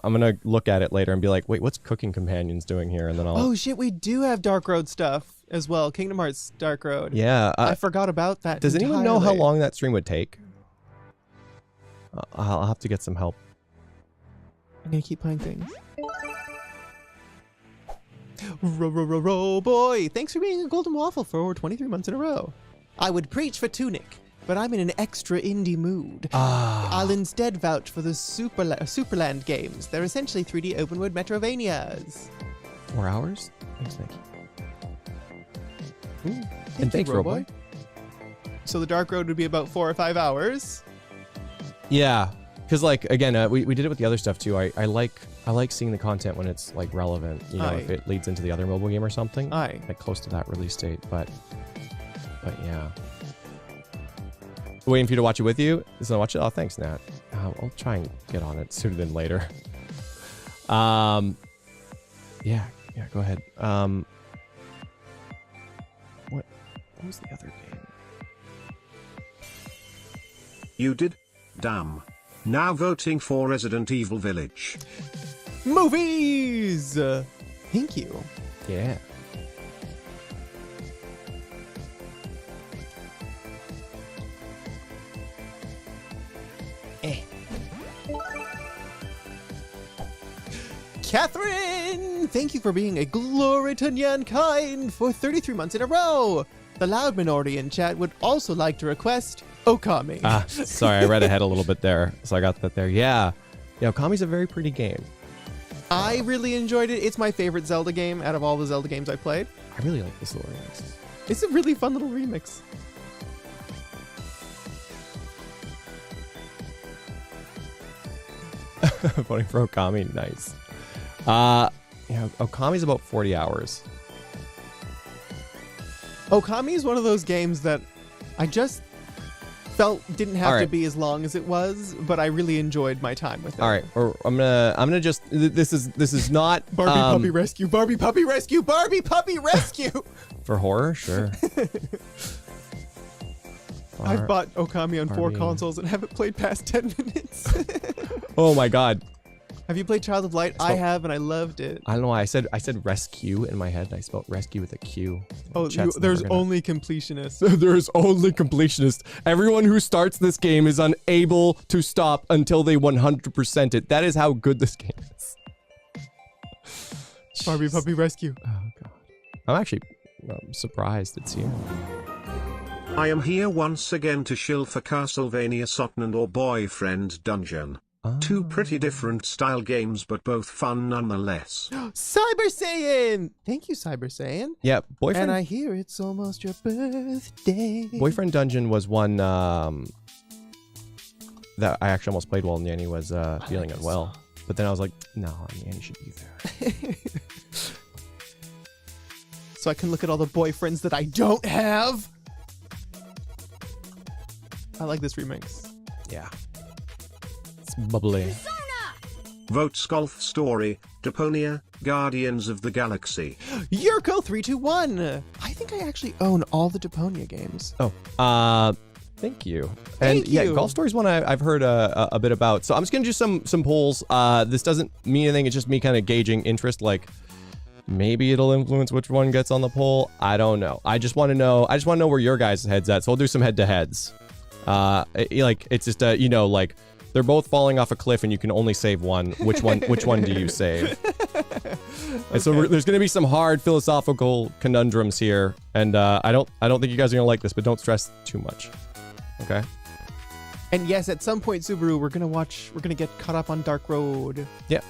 I'm gonna look at it later and be like, wait, what's Cooking Companions doing here? And then I'll. Oh shit, we do have Dark Road stuff as well. Kingdom Hearts Dark Road. Yeah. I forgot about that. Does anyone know how long that stream would take? I'll have to get some help. I'm gonna keep playing things. Row, boy. Thanks for being a golden waffle for 23 months in a row. I would preach for Tunic, but I'm in an extra indie mood. I'll instead vouch for the Superland games. They're essentially 3D open world Metrovanias. 4 hours? Thanks, Nick. Ooh, And thanks, Roboy. So the Dark Road would be about 4 or 5 hours. Yeah, because like again, we did it with the other stuff too. I like seeing the content when it's like relevant. You know, if it leads into the other mobile game or something. Like close to that release date, but yeah. Waiting for you to watch it with you. So watch it. Oh, thanks, Nat. I'll try and get on it sooner than later. Yeah. Go ahead. What was the other game? You did? Damn. Now voting for Resident Evil Village. Movies! Thank you. Yeah. Catherine! Thank you for being a glory to NyanCave for 33 months in a row. The loud minority in chat would also like to request Okami. Sorry, I read ahead a little bit there, so I got that there. Yeah, Okami's a very pretty game. I really enjoyed it. It's my favorite Zelda game out of all the Zelda games I played. I really like this little remix. It's a really fun little remix. Voting for Okami, nice. Okami's about 40 hours. Okami is one of those games that I just felt didn't have to be as long as it was, but I really enjoyed my time with it. All right, I'm gonna just this is not Barbie Puppy Rescue, Barbie Puppy Rescue, Barbie Puppy Rescue. For horror, sure. I've bought Okami on 4 consoles and haven't played past 10 minutes. Oh my god. Have you played Child of Light? I have, and I loved it. I don't know why I said rescue in my head. I spelled rescue with a Q. Oh, there's only completionists. There's only completionists. Everyone who starts this game is unable to stop until they 100% it. That is how good this game is. Barbie Puppy Rescue. Oh god. I'm actually surprised it's here. I am here once again to shill for Castlevania Symphony or Boyfriend Dungeon. 2 pretty different style games, but both fun nonetheless. Cyber Saiyan! Thank you, Cyber Saiyan. Yeah, Boyfriend. And I hear it's almost your birthday. Boyfriend Dungeon was one that I actually almost played while Nanny was feeling unwell. But then I was like, no, Nanny should be there. So I can look at all the boyfriends that I don't have. I like this remix. Yeah. Bubbly. Votes Golf Story, Deponia, Guardians of the Galaxy. Yurko321. I think I actually own all the Deponia games. Oh, thank you. Thank yeah, you. Golf Story's one I've heard a bit about. So I'm just gonna do some polls. This doesn't mean anything. It's just me kind of gauging interest. Like maybe it'll influence which one gets on the poll. I don't know. I just want to know. I just want to know where your guys' heads at. So I'll do some head-to-heads. It's just like. They're both falling off a cliff, and you can only save one. Which one do you save? Okay. And so there's going to be some hard philosophical conundrums here, and I don't think you guys are going to like this, but don't stress too much. Okay. And yes, at some point, Subaru, we're gonna get caught up on Dark Road. Yeah.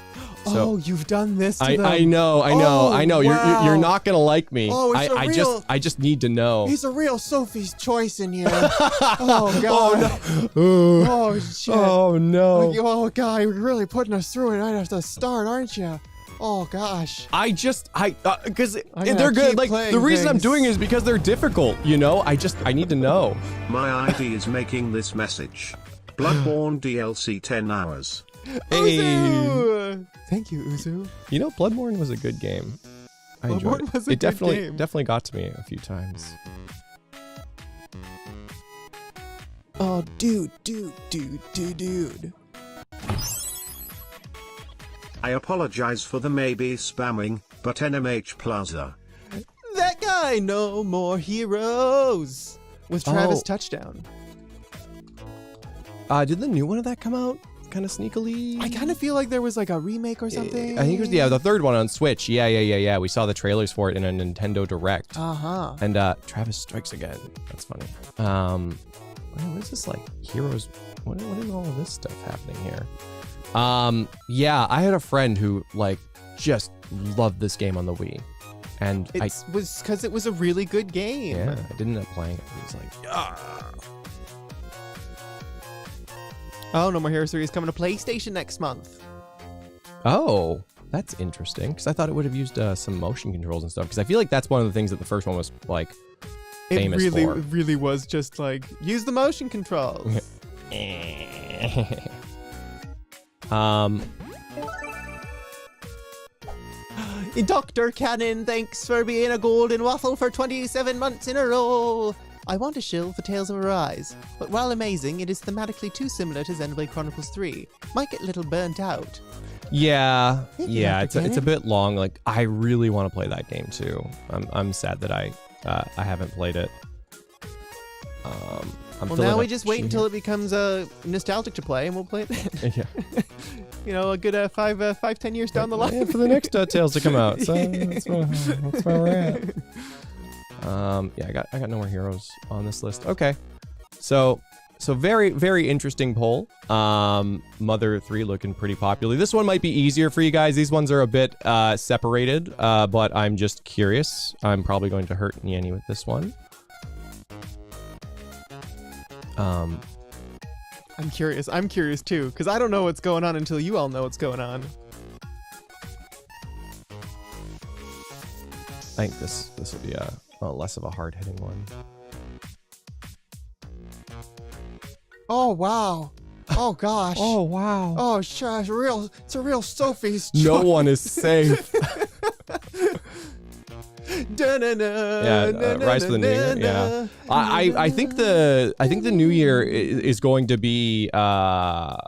So, you've done this to them. I know. Wow. You're not gonna like me. Oh, I just need to know. He's a real Sophie's Choice in here. Oh god. Oh shit. Oh no. Oh god, you're really putting us through it right at the start, aren't you? Oh gosh. Because they're good. Like the reason I'm doing it is because they're difficult. You know. I need to know. My ID is making this message. Bloodborne DLC 10 hours. Hey. Uzu! Thank you, Uzu. You know, Bloodborne was a good game. I enjoyed Bloodborne it. was a It good definitely game. definitely got to me a few times. Oh, dude. I apologize for the maybe spamming, but NMH Plaza. That guy, no more heroes. Was Travis Oh. Touchdown. Did the new one of that come out kind of sneakily? I kind of feel like there was like a remake or something. I think it was the third one on Switch. Yeah. We saw the trailers for it in a Nintendo Direct. Uh-huh. And Travis Strikes Again. That's funny. What is this like? Heroes. What is all of this stuff happening here? Yeah, I had a friend who like just loved this game on the Wii, and It was because it was a really good game. I didn't end up playing it. He was like, yeah. Oh, No More Heroes 3 is coming to PlayStation next month. Oh, that's interesting. Because I thought it would have used some motion controls and stuff. Because I feel like that's one of the things that the first one was like famous it for. really was just like, use the motion controls. Dr. Cannon, thanks for being a golden waffle for 27 months in a row. I want a shill for Tales of Arise, but while amazing, it is thematically too similar to Xenoblade Chronicles 3. Might get a little burnt out. Yeah, Thank you, yeah, Dr. it's a Cannon. bit long. Like I really want to play that game too. I'm sad that I haven't played it. I'm Well, filling now we up just wait sheet until it becomes nostalgic to play, and we'll play it then. here. You know, a good 5-10 years down the line. Yeah, for the next Tales to come out. So that's where we're at. Yeah, I got No More Heroes on this list. Okay, so very, very interesting poll. Mother 3 looking pretty popular. This one might be easier for you guys. These ones are a bit separated, but I'm just curious. I'm probably going to hurt Nyanny with this one. I'm curious. I'm curious too, because I don't know what's going on until you all know what's going on. I think this will be a less of a hard-hitting one. Oh wow! Oh gosh! Oh wow! Oh sure, it's a real Sophie's No choice. one is safe. Yeah, Rise to the New Year. Yeah, I think the New Year is going to be a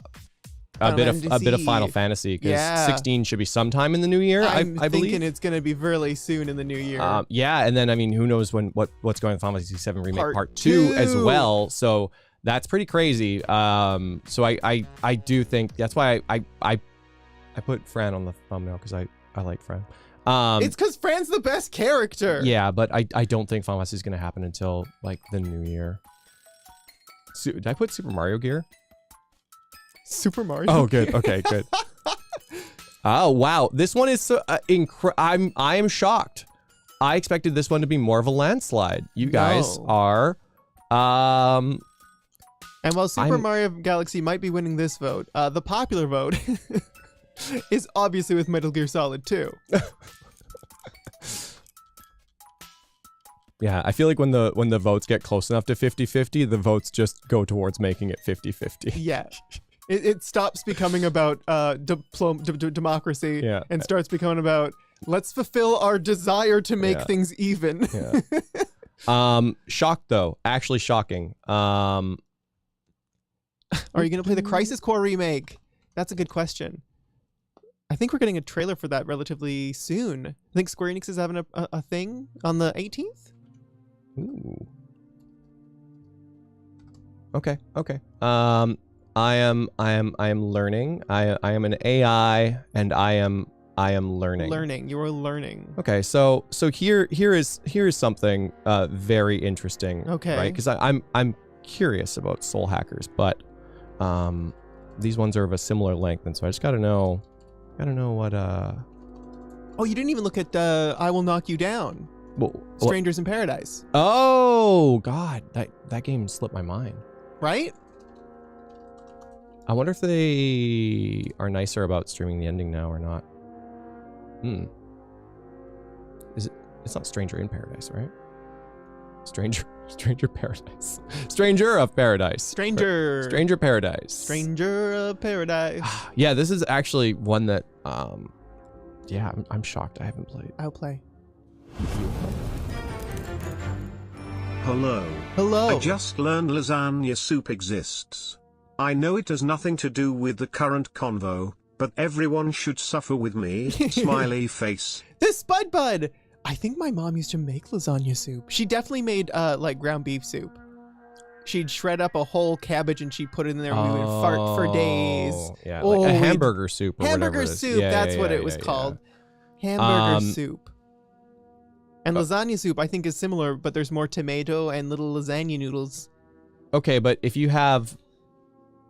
bit of Final Fantasy because Yeah. 16 should be sometime in the new year. I'm I believe. thinking it's gonna be really soon in the new year. Yeah, and then I mean, who knows what's going on Final Fantasy 7 Remake Part 2 2. as well. So that's pretty crazy. So I do think that's why I put Fran on the thumbnail because I like Fran. It's because Fran's the best character. Yeah, but I don't think Final Fantasy is going to happen until like the new year. Did I put Super Mario Gear? Super Mario. Oh, good. Okay, good. Oh, wow. This one is so I am shocked. I expected this one to be more of a landslide. You guys No. are And while Super Mario Galaxy might be winning this vote, the popular vote is obviously with Metal Gear Solid 2. Yeah, I feel like when the votes get close enough to 50-50, the votes just go towards making it 50-50. Yeah. It stops becoming about democracy Yeah. and starts becoming about let's fulfill our desire to make Yeah. things even. Yeah. Shocked though. Actually shocking. Are you going to play the Crisis Core remake? That's a good question. I think we're getting a trailer for that relatively soon. I think Square Enix is having a thing on the 18th. Ooh. Okay. I am learning. I am an AI and I am learning. You are learning. Okay, so here is something very interesting. Okay. Right? Because I'm curious about soul hackers, but these ones are of a similar length, and so I just gotta know what Oh, you didn't even look at I Will Knock You Down. Strangers in Paradise. Oh God, that game slipped my mind. Right? I wonder if they are nicer about streaming the ending now or not. Is it? It's not Stranger in Paradise, right? Stranger Paradise. Stranger of Paradise. Stranger Paradise. Stranger of Paradise. Yeah, this is actually one that, yeah, I'm shocked I haven't played. I'll play. Hello. Hello. I just learned lasagna soup exists. I know it has nothing to do with the current convo, but everyone should suffer with me. Smiley face. This Bud. I think my mom used to make lasagna soup. She definitely made like ground beef soup. She'd shred up a whole cabbage and she'd put it in there and we would fart for days. Yeah, like a hamburger soup or whatever Hamburger it is. soup, that's what it was called. Hamburger soup. And lasagna soup I think is similar, but there's more tomato and little lasagna noodles. Okay, but if you have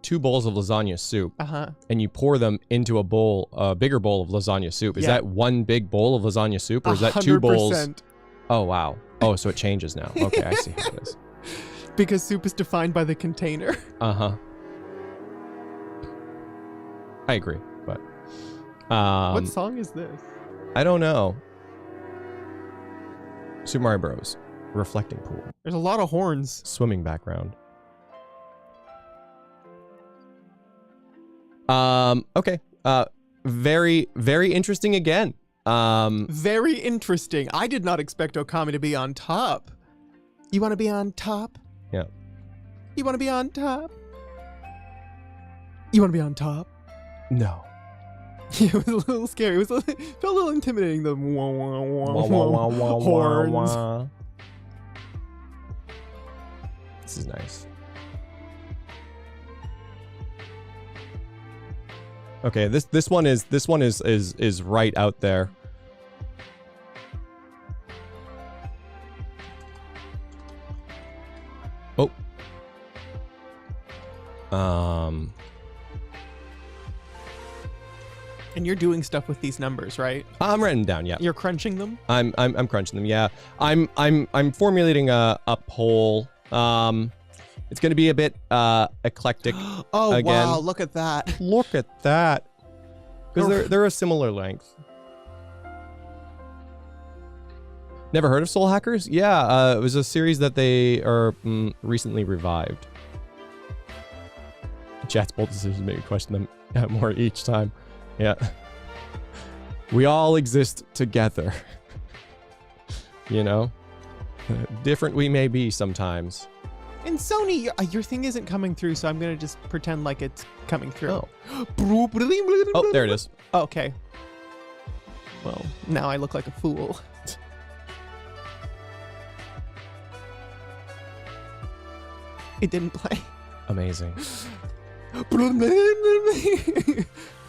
2 bowls of lasagna soup and you pour them into a bigger bowl of lasagna soup, is that one big bowl of lasagna soup or is that 2 bowls? 100%. Oh, wow. Oh, so it changes now. Okay, I see how it is. Because soup is defined by the container. I agree, but what song is this? I don't know. Super Mario Bros. Reflecting pool. There's a lot of horns. Swimming background. Okay. Very, very interesting again. Very interesting. I did not expect Okami to be on top. You want to be on top? Yeah. You want to be on top? You want to be on top? No. It was a little scary. It felt a little intimidating. The horns. This is nice. Okay, this one is right out there. Oh. And you're doing stuff with these numbers, right? I'm writing them down, yeah. You're crunching them? I'm crunching them, yeah. I'm formulating a poll. It's going to be a bit eclectic. Oh, again. wow, look at that. Look at that. Because they're a similar length. Never heard of Soul Hackers? Yeah, it was a series that they are recently revived. Chat's bold decisions make me question them more each time. Yeah. We all exist together. You know? Different we may be sometimes. And Sony, your thing isn't coming through, so I'm going to just pretend like it's coming through. Oh. Oh, there it is. Okay. Well, now I look like a fool. It didn't play. Amazing.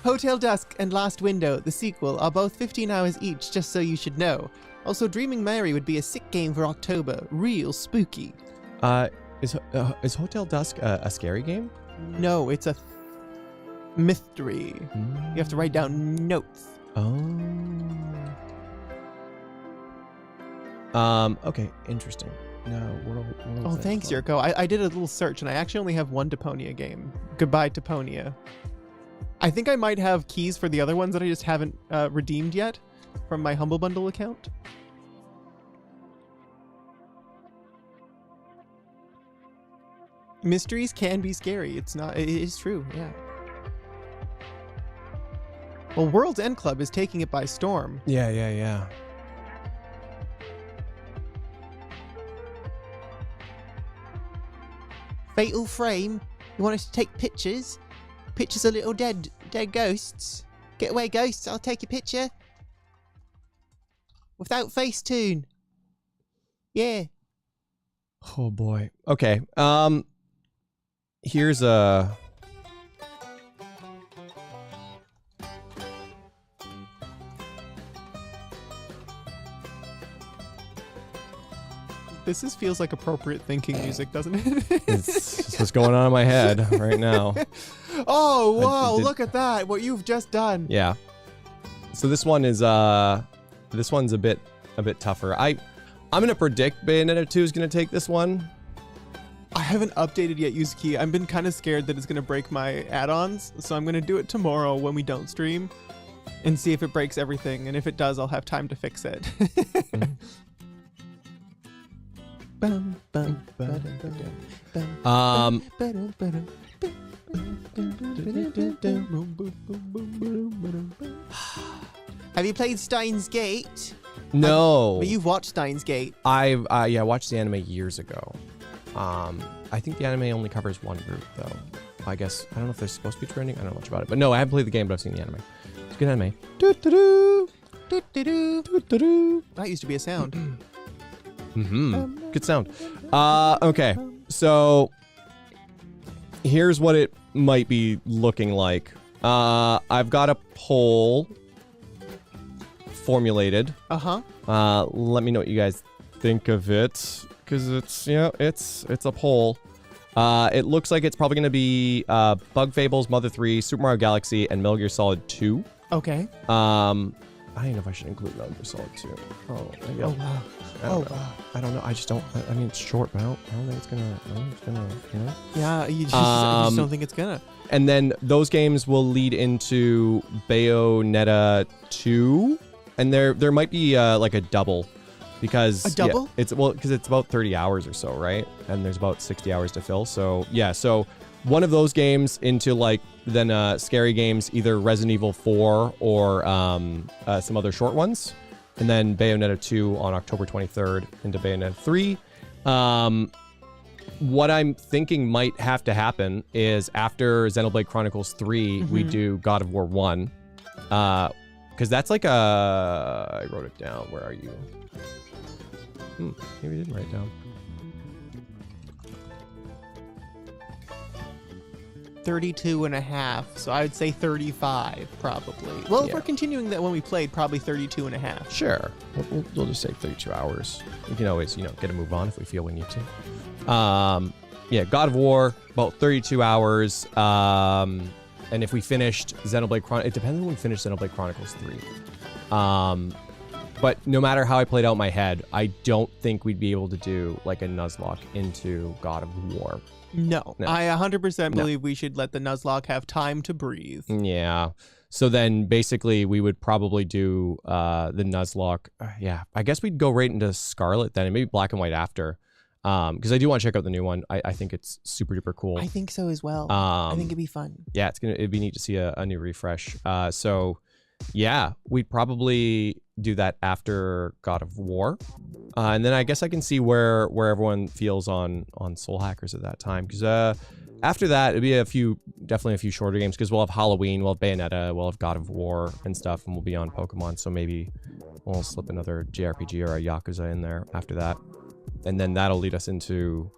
Hotel Dusk and Last Window, the sequel, are both 15 hours each, just so you should know. Also, Dreaming Mary would be a sick game for October. Real spooky. Is Hotel Dusk a scary game? No, it's a mystery. You have to write down notes. Oh. Okay, interesting. No, World Oh, thanks, Yurko. I did a little search, and I actually only have one Deponia game. Goodbye, Deponia. I think I might have keys for the other ones that I just haven't redeemed yet from my Humble Bundle account. Mysteries can be scary. It is true, yeah. Well, World's End Club is taking it by storm. Yeah. Fatal Frame. You want us to take pictures? Pictures of little dead ghosts. Get away, ghosts. I'll take your picture. Without Facetune. Yeah. Oh boy. Okay. Here's a... This feels like appropriate thinking music, doesn't it? It's what's going on in my head right now. Oh, wow, look at that. What you've just done. Yeah. So this one is this one's a bit tougher. I'm going to predict Bayonetta 2 is going to take this one. I haven't updated yet, Yuzuki. I've been kind of scared that it's going to break my add-ons, so I'm going to do it tomorrow when we don't stream and see if it breaks everything, and if it does, I'll have time to fix it. Bum, bum, ba-dum, ba-dum, Um, ba-dum, ba-dum, Have you played Steins Gate? no. But you've watched Steins Gate. I've yeah, watched the anime years ago. I think the anime only covers one route though. I guess I don't know if there's supposed to be trending. I don't know much about it. But no, I haven't played the game, but I've seen the anime. It's a good anime. Doo-doo-doo. Doo-doo-doo. Doo-doo-doo. That used to be a sound. Good sound. Okay. So here's what it might be looking like. I've got a poll formulated. Uh-huh. Let me know what you guys think of it, because it's a poll. It looks like it's probably going to be Bug Fables, Mother 3, Super Mario Galaxy, and Metal Gear Solid 2. Okay. I don't know if I should include Metal Gear Solid 2. Oh, maybe Oh, wow. I don't know. I just don't. I mean, it's short, but I don't think it's gonna. You know. Yeah, you just don't think it's gonna. And then those games will lead into Bayonetta 2, and there might be like a double, because A double? Yeah, because it's about 30 hours or so, right? And there's about 60 hours to fill. So yeah, so one of those games into like then scary games, either Resident Evil 4 or some other short ones. And then Bayonetta 2 on October 23rd into Bayonetta 3. What I'm thinking might have to happen is after Xenoblade Chronicles 3, we do God of War 1. Because that's like I wrote it down. Where are you? Maybe I didn't write it down. 32 and a half, so I would say 35 probably. Well, if Yeah. we're continuing that when we played, probably 32 and a half. Sure. We'll just say 32 hours. We can always, get a move on if we feel we need to. Yeah, God of War, about 32 hours. And if we finished Xenoblade Chronicles, it depends when we finish Xenoblade Chronicles 3. But no matter how I played out my head, I don't think we'd be able to do like a Nuzlocke into God of War. No. No. I 100% believe we should let the Nuzlocke have time to breathe. Yeah. So then basically we would probably do the Nuzlocke. Yeah, I guess we'd go right into Scarlet then, and maybe Black and White after. Because I do want to check out the new one. I think it's super duper cool. I think so as well. I think it'd be fun. Yeah, it'd be neat to see a new refresh. So yeah, we'd probably do that after God of War. And then I guess I can see where everyone feels on Soul Hackers at that time. Because after that, it'd be definitely a few shorter games, because we'll have Halloween, we'll have Bayonetta, we'll have God of War and stuff, and we'll be on Pokemon. So maybe we'll slip another JRPG or a Yakuza in there after that. And then that'll lead us into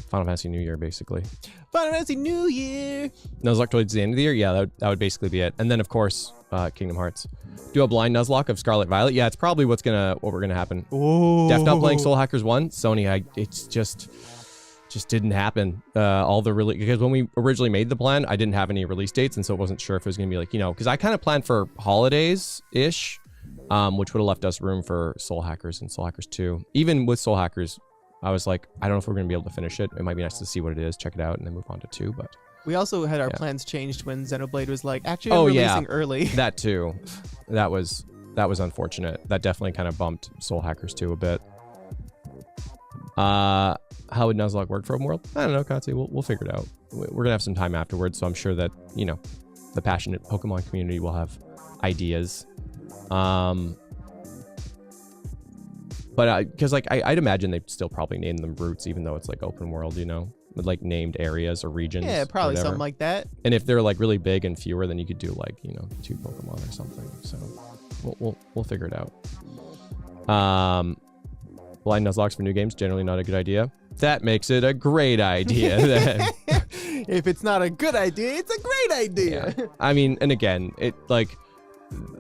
Final Fantasy New Year, basically. Final Fantasy New Year! Nuzlocke towards the end of the year? Yeah, that would basically be it. And then, of course, Kingdom Hearts. Do a blind Nuzlocke of Scarlet Violet? Yeah, it's probably what we're gonna happen. Oh. Def not playing Soul Hackers 1? Sony, it's just didn't happen. Because when we originally made the plan, I didn't have any release dates, and so I wasn't sure if it was gonna be like, because I kind of planned for holidays-ish, which would have left us room for Soul Hackers and Soul Hackers 2. Even with Soul Hackers, I was like, I don't know if we're gonna be able to finish it. It might be nice to see what it is, check it out, and then move on to 2, but... We also had our Yeah. plans changed when Xenoblade was like, actually, I'm releasing early. That too. That was unfortunate. That definitely kind of bumped Soul Hackers 2 a bit. How would Nuzlocke work for Open World? I don't know, Katsi. We'll figure it out. We're gonna have some time afterwards, so I'm sure that the passionate Pokemon community will have ideas. But because I'd imagine they'd still probably name them routes, even though it's like open world, with like named areas or regions. Yeah, probably whatever. something like that. And if they're like really big and fewer, then you could do like 2 Pokemon or something. So we'll figure it out. Blind Nuzlocks for new games, generally not a good idea. That makes it a great idea then. If it's not a good idea, it's a great idea. Yeah. I mean, and again, it like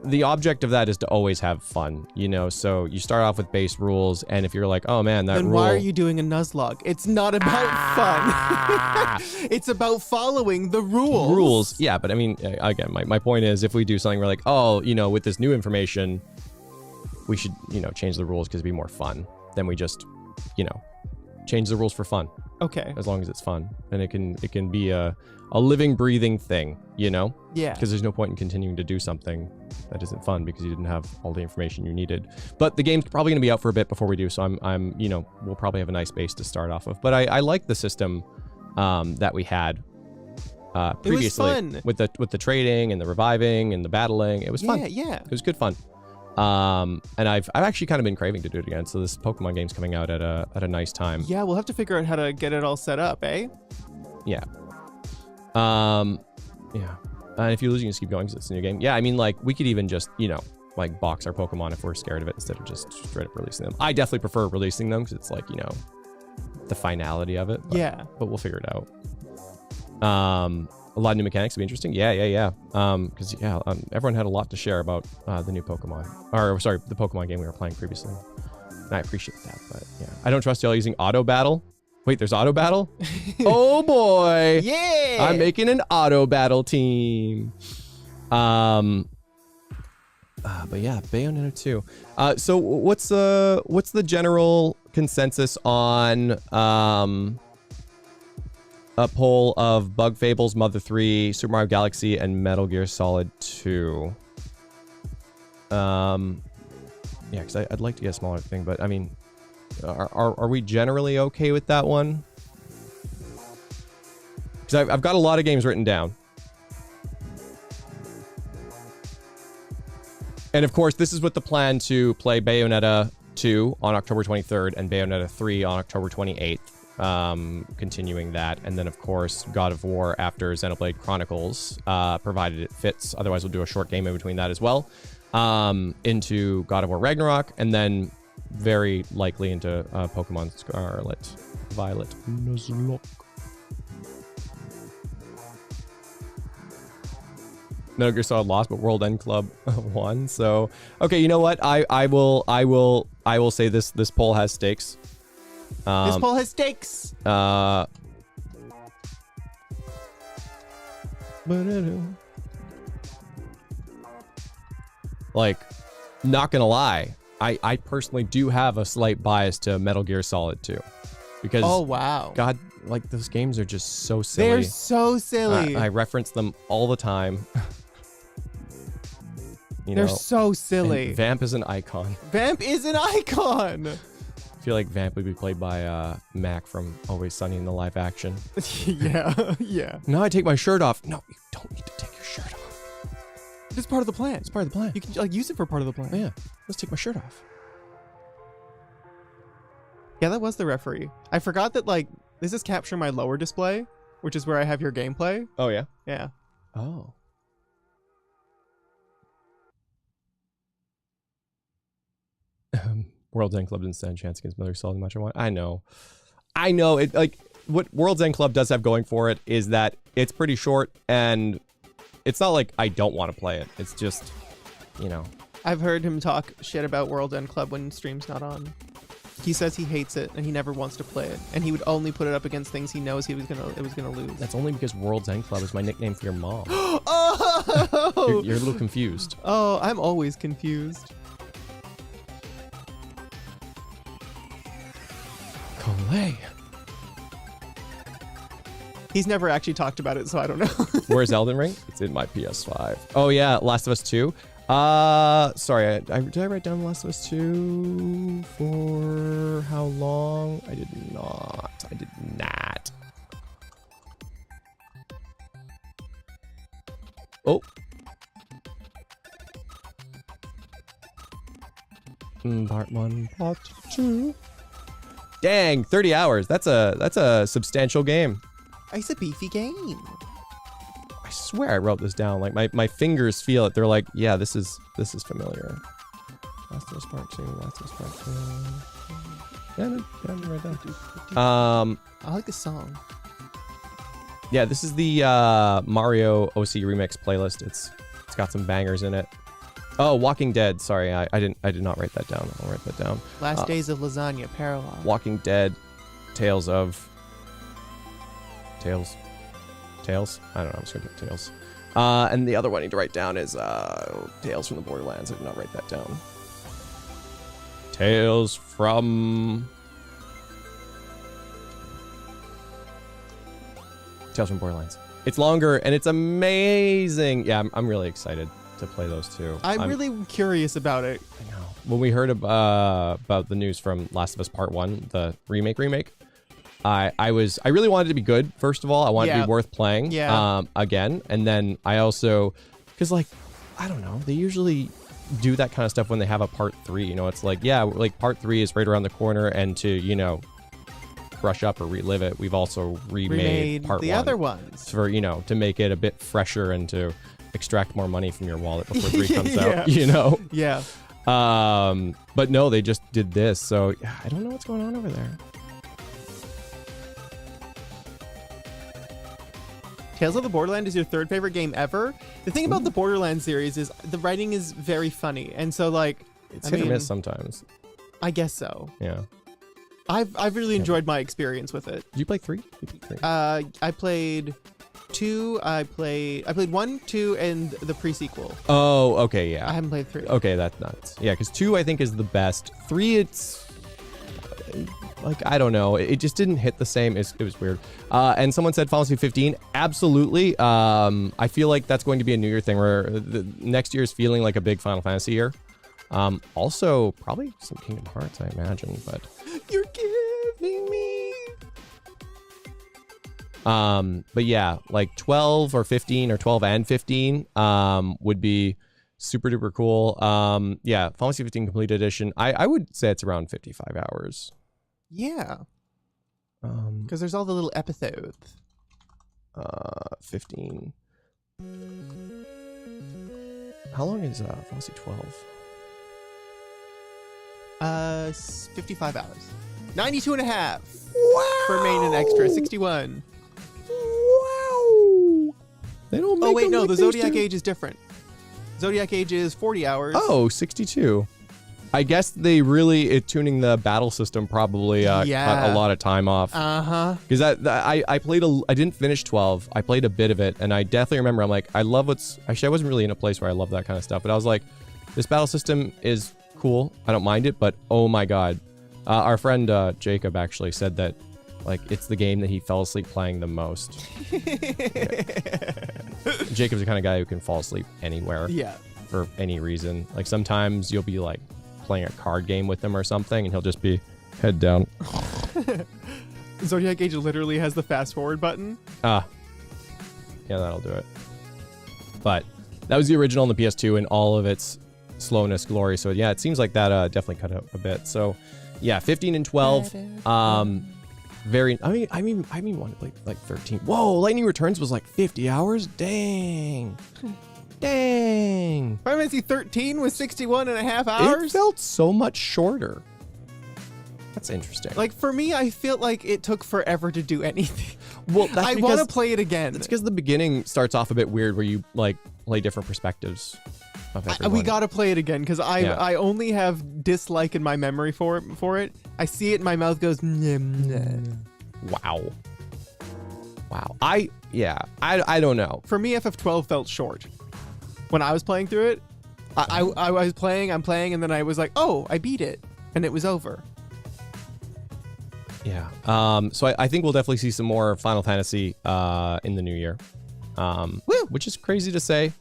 the object of that is to always have fun, so you start off with base rules, and if you're like, oh man, that then rule... why are you doing a Nuzlocke? It's not about fun. It's about following the rules. Yeah, but I mean, again, my point is, if we do something, we're like, oh, with this new information, we should, change the rules because it'd be more fun. Then we just, change the rules for fun. Okay. as long as it's fun, and it can be a living, breathing thing, you know? Yeah. Because there's no point in continuing to do something that isn't fun because you didn't have all the information you needed. But the game's probably going to be out for a bit before we do, so I'm you know, we'll probably have a nice base to start off of. But I like the system that we had previously. It was fun. with the trading and the reviving and the battling. It was fun. Yeah. It was good fun. And I've actually kind of been craving to do it again. So this Pokemon game's coming out at a nice time. Yeah, we'll have to figure out how to get it all set up, eh? Yeah. Yeah. And if you're losing, just keep going because it's a new game. Yeah, I mean, like, we could even just, you know, like, box our Pokemon if we're scared of it instead of just straight up releasing them. I definitely prefer releasing them because it's like, you know, the finality of it. But, Yeah. But we'll figure it out. A lot of new mechanics would be interesting. Yeah. Because, everyone had a lot to share about the new Pokemon. Or, sorry, the Pokemon game we were playing previously. And I appreciate that, but yeah. I don't trust y'all using auto battle. Wait, there's auto battle? Oh boy! Yeah! I'm making an auto battle team. But yeah, Bayonetta 2. So what's the general consensus on a poll of Bug Fables, Mother 3, Super Mario Galaxy, and Metal Gear Solid 2? Yeah, because I'd like to get a smaller thing, but I mean, are we generally okay with that one? Because I've got a lot of games written down. And of course, this is with the plan to play Bayonetta 2 on October 23rd and Bayonetta 3 on October 28th. Continuing that. And then, of course, God of War after Xenoblade Chronicles, provided it fits. Otherwise, we'll do a short game in between that as well. Into God of War Ragnarok, and then very likely into Pokemon Scarlet Violet Nuzlocke. Metal Gear Solid lost, but World End Club won. So, okay, you know what? I will say this poll has stakes. This poll has stakes. Like, not gonna lie, I personally do have a slight bias to Metal Gear Solid 2. Because, oh, wow. God, like, those games are just so silly. They're so silly. I reference them all the time. They're so silly. And Vamp is an icon. Vamp is an icon. I feel like Vamp would be played by Mac from Always Sunny in the live action. Yeah. Now I take my shirt off. No, you don't need to take your shirt off. It's part of the plan. It's part of the plan. You can like use it for part of the plan. Oh, yeah. Let's take my shirt off. Yeah, that was the referee. I forgot that, like, this is capturing my lower display, which is where I have your gameplay. Oh, yeah? Yeah. Oh. World's End Club didn't stand a chance against Metal Gear Solid much. I know. It, like, what World's End Club does have going for it is that it's pretty short, and it's not like I don't want to play it. It's just, you know. I've heard him talk shit about World End Club when stream's not on. He says he hates it and he never wants to play it, and he would only put it up against things he knows it was gonna lose. That's only because World's End Club is my nickname for your mom. Oh! You're a little confused. Oh, I'm always confused. Colay. He's never actually talked about it, so I don't know. Where's Elden Ring? It's in my PS5. Oh yeah, Last of Us 2. Sorry, did I write down Last of Us 2 for how long? I did not. Oh. Part 1, Part 2. Dang, 30 hours. That's a substantial game. It's a beefy game. I swear I wrote this down. Like my fingers feel it. They're like, yeah, this is familiar. Last of Us Part 2. Last of Us Part 2. Yeah, I didn't write down. I like the song. Yeah, this is the Mario OC Remix playlist. It's got some bangers in it. Oh, Walking Dead. Sorry, I did not write that down. I'll write that down. Last Days of Lasagna, Parallel. Walking Dead, Tales? I don't know. I'm just gonna put Tales. And the other one I need to write down is Tales from the Borderlands. I did not write that down. Tales from Tales from Borderlands. It's longer and it's amazing. Yeah, I'm really excited to play those two. I'm really curious about it. I know. When we heard about the news from Last of Us Part 1, the remake, I really wanted it to be good. First of all, I wanted it to be worth playing again. And then I also, because like, I don't know, they usually do that kind of stuff when they have a part 3. You know, it's like, yeah, like part 3 is right around the corner, and to, you know, brush up or relive it, we've also remade part 1. The other ones. For, you know, to make it a bit fresher and to extract more money from your wallet before 3 comes out, you know? Yeah. But no, they just did this, so I don't know what's going on over there. Tales of the Borderland is your 3rd favorite game ever. The thing about the Borderlands series is the writing is very funny, and so like it's hit or miss sometimes. I guess so. Yeah. I've really enjoyed my experience with it. Did you play 3? I played 2. I played 1, 2, and the pre-sequel. Oh, okay, yeah. I haven't played 3. Okay, that's nuts. Yeah, because 2 I think is the best. 3, it's like, I don't know. It just didn't hit the same. It was weird. And someone said Final Fantasy 15. Absolutely. I feel like that's going to be a New Year thing where the next year is feeling like a big Final Fantasy year. Also, probably some Kingdom Hearts, I imagine, but... You're giving me... But yeah, like 12 or 15 or 12 and 15 would be super duper cool. Yeah, Final Fantasy 15 Complete Edition. I would say it's around 55 hours. Yeah. Because there's all the little episodes. 15. How long is Final Fantasy 12? 55 hours. 92 and a half. Wow. For main and extra. 61. Wow. They don't make wait, no, like the Zodiac Age is different. Zodiac Age is 40 hours. Oh, 62. I guess they really, tuning the battle system probably cut a lot of time off. Uh-huh. Because I played I didn't finish 12. I played a bit of it, and I definitely remember, I'm like, I love actually, I wasn't really in a place where I love that kind of stuff, but I was like, this battle system is cool. I don't mind it, but oh my God. Our friend Jacob actually said that, like, it's the game that he fell asleep playing the most. Jacob's the kind of guy who can fall asleep anywhere. Yeah. For any reason. Like, sometimes you'll be like playing a card game with him or something, and he'll just be head down. Zodiac Age literally has the fast forward button. Yeah, that'll do it. But that was the original on the PS2 in all of its slowness glory. So yeah, it seems like that definitely cut out a bit. So yeah, 15 and 12. Very. I mean, want to play like 13. Whoa, Lightning Returns was like 50 hours. Dang. Dang. Final Fantasy 13 was 61 and a half hours. It felt so much shorter. That's interesting. Like, for me, I feel like it took forever to do anything. Well, that's I want to play it again. It's because the beginning starts off a bit weird where you like play different perspectives of everyone. We gotta play it again because I only have dislike in my memory for it. I see it and my mouth goes Wow. I don't know. For me, FF12 felt short. When I was playing through it, I was playing, and then I was like, oh, I beat it, and it was over. Yeah. So I think we'll definitely see some more Final Fantasy in the new year. Which is crazy to say.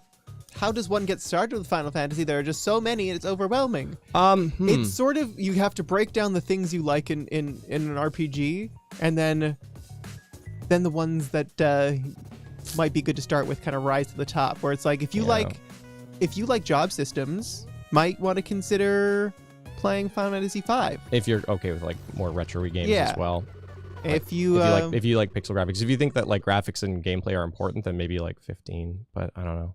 How does one get started with Final Fantasy? There are just so many, and it's overwhelming. It's sort of, you have to break down the things you like in an RPG, and then the ones that might be good to start with kind of rise to the top. Where it's like, if you like job systems, might want to consider playing Final Fantasy V. If you're okay with like more retro-y games as well. Like, if you like pixel graphics, if you think that like graphics and gameplay are important, then maybe like 15. But I don't know.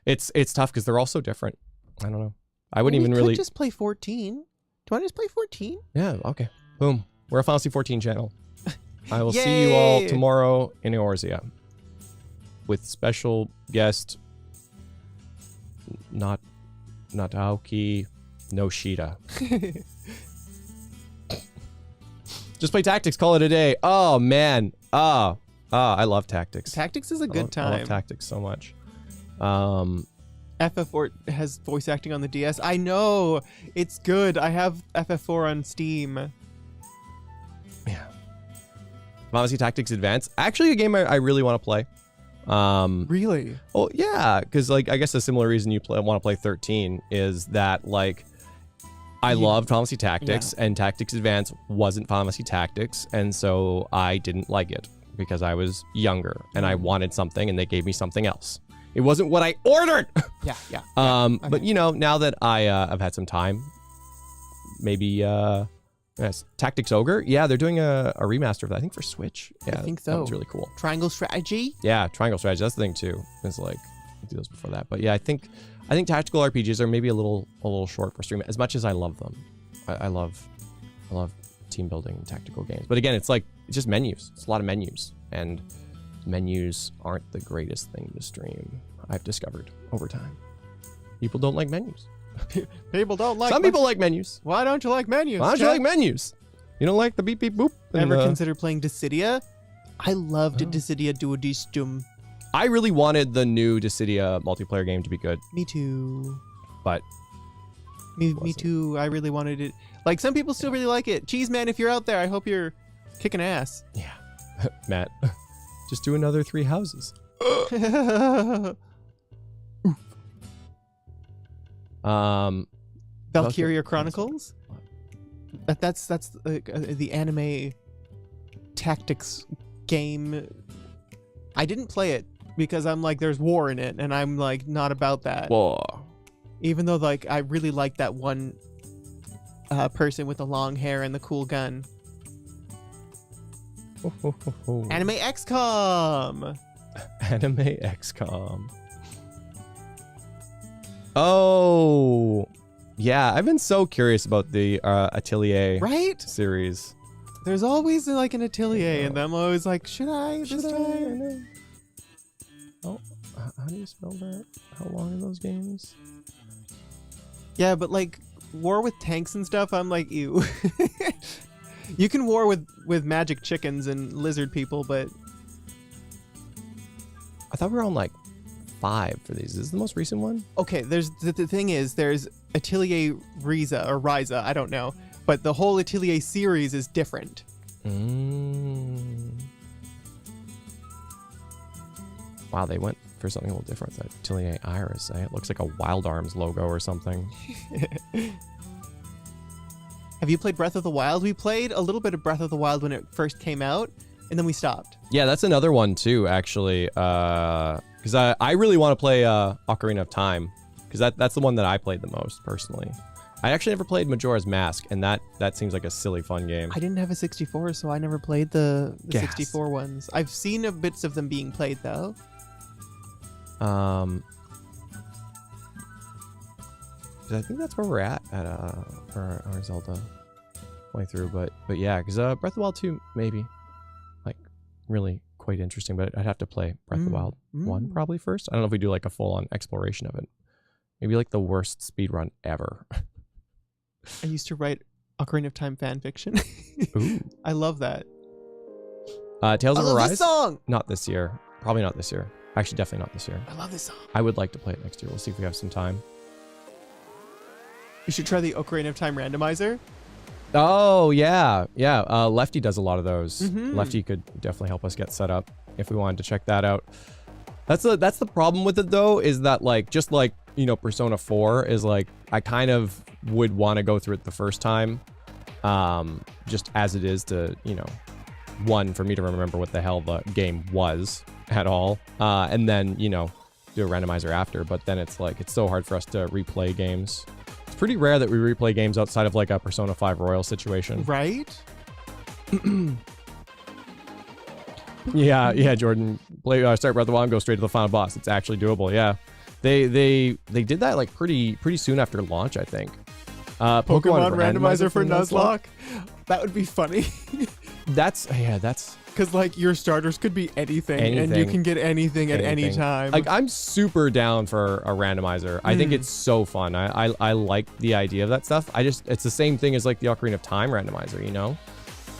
It's tough because they're all so different. I don't know. I wouldn't even really just play 14. Do you want to just play 14? Yeah. Okay. Boom. We're a Final Fantasy 14 channel. I will see you all tomorrow in Eorzea with special guest not Aoki, no Shida. Just play Tactics, call it a day. Oh man. I love Tactics. Tactics is a good time. I love Tactics so much. FF4 has voice acting on the DS. I know. It's good. I have FF4 on Steam. Yeah. Pharmacy Tactics Advance. Actually, a game I really want to play. Really? Oh yeah, because like I guess a similar reason you want to play 13 is that like I love Pharmacy Tactics and Tactics Advance wasn't Pharmacy Tactics, and so I didn't like it because I was younger and I wanted something and they gave me something else. It wasn't what I ordered. Yeah. But you know, now that I've had some time, maybe yes, Tactics Ogre. Yeah, they're doing a remaster of that. I think for Switch. Yeah, I think so. That was really cool. Triangle strategy. Yeah, triangle strategy. That's the thing too. It's like I do those before that. But yeah, I think tactical RPGs are maybe a little short for stream. As much as I love them, I love team building and tactical games. But again, it's just menus. It's a lot of menus, and menus aren't the greatest thing to stream. I've discovered over time. People don't like menus. People don't like. Some people like menus. Why don't you like menus? Why don't you like menus? You don't like the beep beep boop? Ever consider playing Dissidia? I loved Dissidia Duodistum. I really wanted the new Dissidia multiplayer game to be good. Me too. But me too. I really wanted it. Like, some people still really like it. Cheese Man, if you're out there, I hope you're kicking ass. Yeah. Matt, just do another 3 houses. Valkyria Chronicles? That's the anime tactics game. I didn't play it because I'm like, there's war in it, and I'm like not about that. War. Even though like I really like that one person with the long hair and the cool gun. Anime XCOM. Anime XCOM. Oh, yeah. I've been so curious about the Atelier series. There's always like an Atelier, and I'm always like, should I this time? Oh, how do you spell that? How long are those games? Yeah, but like war with tanks and stuff, I'm like, ew. You can war with magic chickens and lizard people, but I thought we were on like 5 for these. Is this the most recent one? Okay, there's the thing is there's Atelier Riza or Riza, I don't know, but the whole Atelier series is different. Wow, they went for something a little different. That Atelier Iris. It looks like a Wild Arms logo or something. Have you played Breath of the Wild? We played a little bit of Breath of the Wild when it first came out, and then we stopped. Yeah, that's another one too, actually. Because I really want to play Ocarina of Time, because that's the one that I played the most personally. I actually never played Majora's Mask, and that seems like a silly fun game. I didn't have a 64, so I never played the Gas. 64 ones. I've seen bits of them being played though. I think that's where we're at our Zelda playthrough, but yeah, because Breath of the Wild 2 maybe like really quite interesting, but I'd have to play Breath of the Wild 1 probably first. I don't know if we do like a full-on exploration of it. Maybe like the worst speedrun ever. I used to write Ocarina of Time fan fiction. Ooh. I love that. Tales of Arise? This song! Not this year. Probably not this year. Actually, definitely not this year. I love this song. I would like to play it next year. We'll see if we have some time. You should try the Ocarina of Time randomizer. Oh, yeah. Yeah. Lefty does a lot of those. Mm-hmm. Lefty could definitely help us get set up if we wanted to check that out. That's the problem with it, though, is that, like, just like, you know, Persona 4 is like, I kind of would want to go through it the first time, just as it is to, you know, one, for me to remember what the hell the game was at all, and then, you know, do a randomizer after. But then it's like, it's so hard for us to replay games. It's pretty rare that we replay games outside of like a Persona 5 Royal situation. Right? Yeah, Jordan. Play start Breath of the Wild and go straight to the final boss. It's actually doable. Yeah, they did that like pretty soon after launch, I think. Pokemon randomizer for Nuzlocke. That would be funny. That's because like your starters could be anything, and you can get anything at any time. Like, I'm super down for a randomizer. I think it's so fun. I like the idea of that stuff. It's the same thing as like the Ocarina of Time randomizer, you know?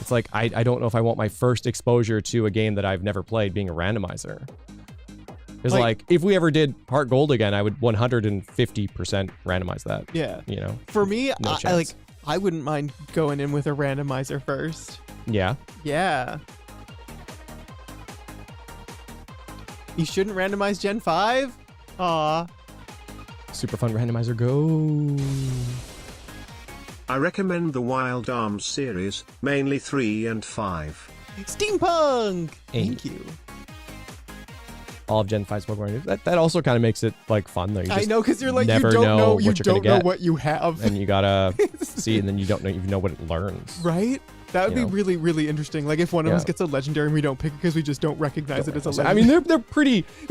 It's like, I don't know if I want my first exposure to a game that I've never played being a randomizer. Because like if we ever did Heart Gold again, I would 150% randomize that. Yeah. You know? For me, I wouldn't mind going in with a randomizer first. Yeah. Yeah. You shouldn't randomize Gen 5? Aw. Super fun randomizer, go. I recommend the Wild Arms series, mainly 3 and 5. Steampunk! Eight. Thank you. All of Gen 5's Pokemon. That also kind of makes it like fun though. You I just know, because you're like, you never don't know what you you're gonna don't know get. what you have. And you gotta see, and then you don't know even know what it learns. Right? That would You be know? really, really interesting. Like if one of Yeah. us gets a legendary and we don't pick it because we just don't recognize it as a I legendary. mean, they're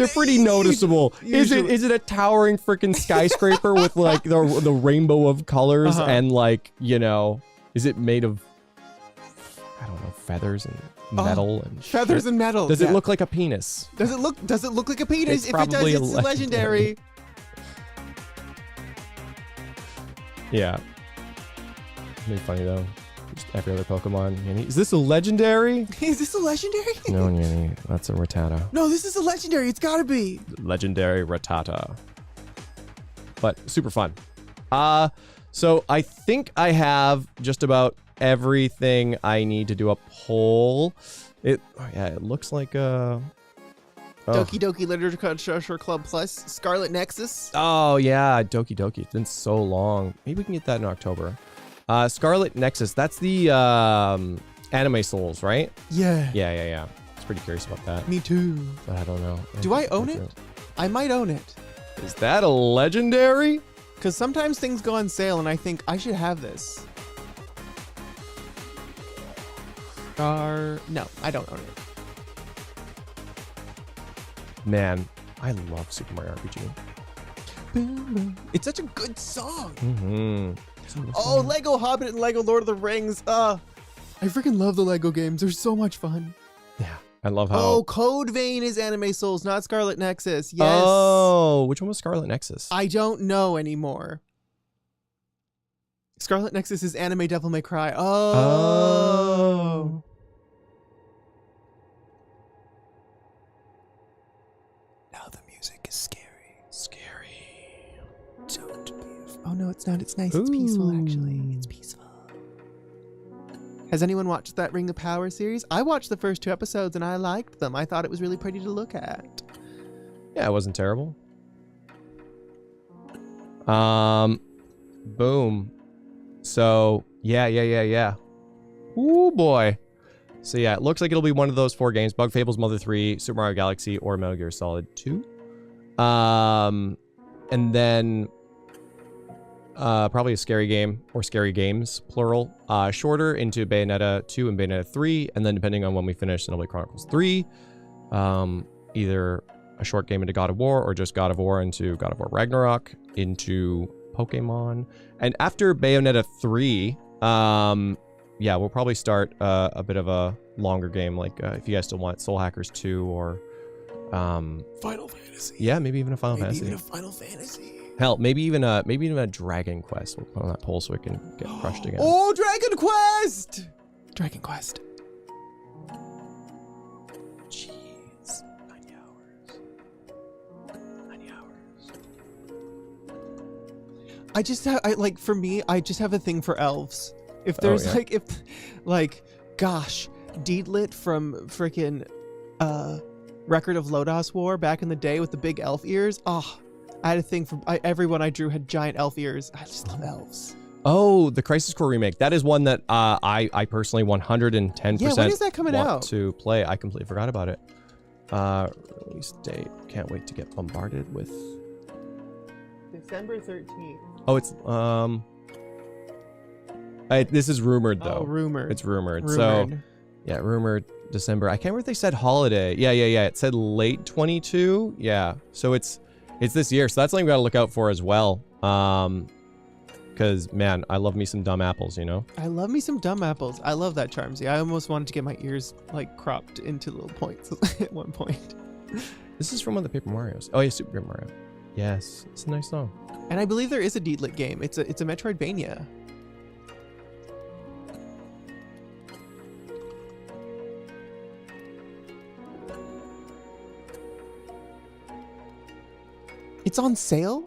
pretty noticeable. Usually- Is it a towering freaking skyscraper with like the rainbow of colors and like, you know, is it made of, I don't know, feathers and metal and feathers shit? and metal. Does yeah. it look like a penis? Does it look like a penis? It's If it does, probably a it's legendary. Yeah. It'd be funny though. Just every other Pokemon. Yanni. Is this a legendary? Is this a legendary? No, Yanni. That's a Rattata. No, this is a legendary. It's gotta be. Legendary Rattata. But super fun. So I think I have just about everything I need to do a poll. It looks like Doki Doki Literature Club Plus, Scarlet Nexus. Oh yeah, Doki Doki. It's been so long. Maybe we can get that in October. Scarlet Nexus. That's the Anime Souls, right? Yeah. Yeah. I was pretty curious about that, Me too. but I don't know. Do I own it? I might own it. Is that a legendary? Because sometimes things go on sale and I think I should have this. No, I don't own it. Man, I love Super Mario RPG. It's such a good song. Mm-hmm. Oh, Lego Hobbit and Lego Lord of the Rings. I freaking love the Lego games. They're so much fun. Yeah, I love how. Oh, Code Vein is Anime Souls, not Scarlet Nexus. Yes. Oh, which one was Scarlet Nexus? I don't know anymore. Scarlet Nexus is Anime Devil May Cry. Oh. Now the music is scary. Scary. Don't be. Oh no, it's not. It's nice. It's peaceful, actually. It's peaceful. Has anyone watched that Ring of Power series? I watched the first 2 episodes and I liked them. I thought it was really pretty to look at. Yeah, it wasn't terrible. Boom. So, yeah. Ooh, boy. So, yeah, it looks like it'll be one of those 4 games. Bug Fables, Mother 3, Super Mario Galaxy, or Metal Gear Solid 2. And then probably a scary game, or scary games, plural. Shorter into Bayonetta 2 and Bayonetta 3. And then depending on when we finish, Xenoblade Chronicles 3. Either a short game into God of War, or just God of War into God of War Ragnarok, into Pokemon. And after Bayonetta 3, yeah, we'll probably start a bit of a longer game, like if you guys still want Soul Hackers 2 or Final Fantasy. yeah, maybe even a Final Maybe Fantasy. even a Final Fantasy. Hell, maybe even a Dragon Quest. We'll put on that poll so we can get crushed again. Oh, Dragon Quest! Dragon Quest. Jeez, 90 hours. 90 hours. I just have, for me, I just have a thing for elves. If there's yeah. Gosh, Deedlit from frickin' Record of Lodoss War back in the day with the big elf ears. Oh, I had a thing for, everyone I drew had giant elf ears. I just love elves. Oh, the Crisis Core remake. That is one that I personally 110% Yeah, when is that coming want out? to play. I completely forgot about it. Release date. Can't wait to get bombarded with. December 13th. Oh, it's this is rumored though. Oh, rumored. It's rumored. So yeah, rumored December. I can't remember if they said holiday. Yeah. It said late 22. Yeah. So it's this year. So that's something we gotta look out for as well. Because man, I love me some dumb apples, you know? I love me some dumb apples. I love that, Charmsy. I almost wanted to get my ears cropped into little points at one point. This is from one of the Paper Marios. Oh yeah, Super Paper Mario. Yes, it's a nice song. And I believe there is a Deedlit game. It's a Metroidvania. It's on sale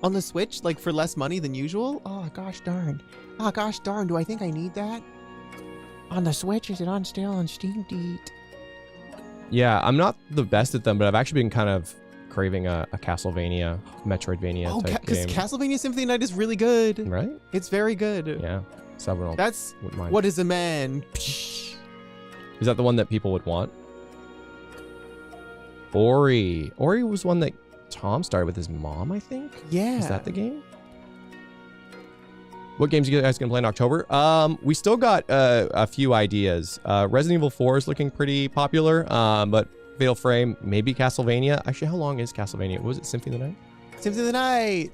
on the Switch, for less money than usual. Oh gosh darn. Oh gosh darn, do I think I need that? On the Switch? Is it on sale on Steam? Deet. Yeah, I'm not the best at them, but I've actually been kind of craving a Castlevania, Metroidvania type because game. Castlevania Symphony Night is really good. Right? It's very good. Yeah. Several. That's wouldn't mind. what is a man? Is that the one that people would want? Ori. Ori was one that Tom started with his mom, I think. Yeah. Is that the game? What games are you guys gonna play in October? We still got a few ideas. Resident Evil 4 is looking pretty popular, but Fatal Frame, maybe Castlevania. Actually, how long is Castlevania? Was it Symphony of the Night? Symphony of the Night.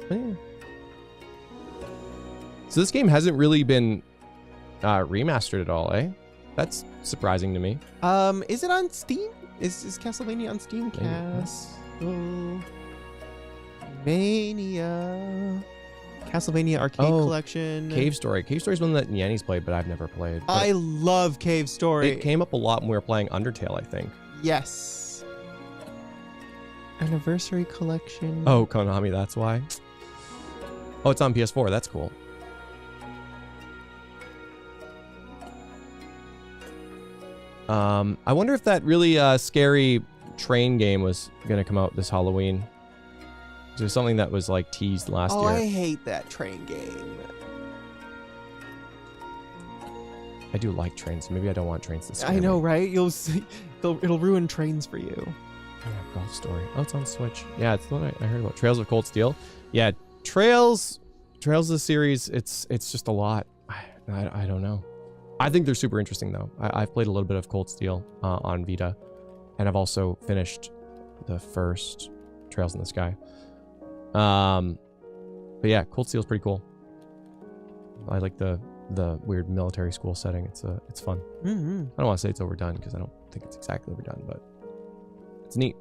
Yeah. So this game hasn't really been remastered at all, eh? That's surprising to me. Is it on Steam? Is Castlevania on Steam? Castlevania Arcade Collection. Cave Story. Cave Story is one that Nyanny's played, but I've never played. But I love Cave Story. it came up a lot when we were playing Undertale, I think. Yes. Anniversary Collection. Oh, Konami, that's why. Oh, it's on PS4. That's cool. I wonder if that really scary train game was going to come out this Halloween. There's something that was like teased last year. Oh, I hate that train game. I do like trains. Maybe I don't want trains to scare I know, me. right? You'll see, it'll ruin trains for you. Yeah, Golf Story. Oh, it's on Switch. Yeah, it's the one I heard about. Trails of Cold Steel. Yeah, Trails of the series. It's just a lot. I don't know. I think they're super interesting though. I've played a little bit of Cold Steel on Vita, and I've also finished the first Trails in the Sky. But yeah, Cold Steel is pretty cool. I like the weird military school setting. It's fun. Mm-hmm. I don't want to say it's overdone because I don't think it's exactly overdone, but it's neat.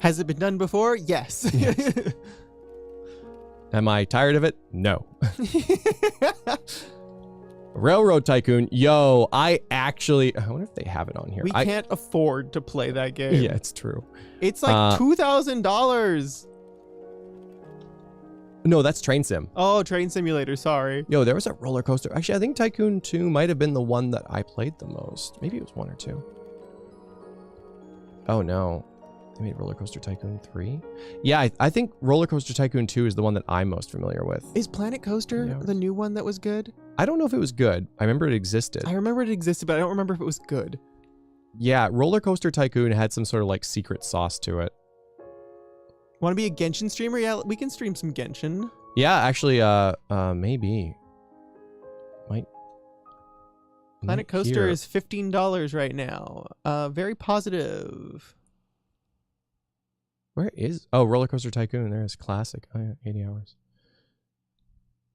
Has it been done before? Yes. Yes. Am I tired of it? No. Railroad Tycoon. Yo, I wonder if they have it on here. We can't afford to play that game. Yeah, it's true. It's like $2,000. No, that's Train Sim. Oh, Train Simulator. Sorry. Yo, there was a roller coaster. Actually, I think Tycoon 2 might have been the one that I played the most. Maybe it was 1 or 2. Oh, no. They made Roller Coaster Tycoon 3? Yeah, I think Roller Coaster Tycoon 2 is the one that I'm most familiar with. Is Planet Coaster the new one that was good? I don't know if it was good. I remember it existed. I remember it existed, but I don't remember if it was good. Yeah, Roller Coaster Tycoon had some sort of like secret sauce to it. Want to be a Genshin streamer? Yeah, we can stream some Genshin. Yeah, actually, maybe. Planet Coaster is $15 right now. Very positive. Where is... Oh, Roller Coaster Tycoon. There is classic. Oh, yeah, 80 hours.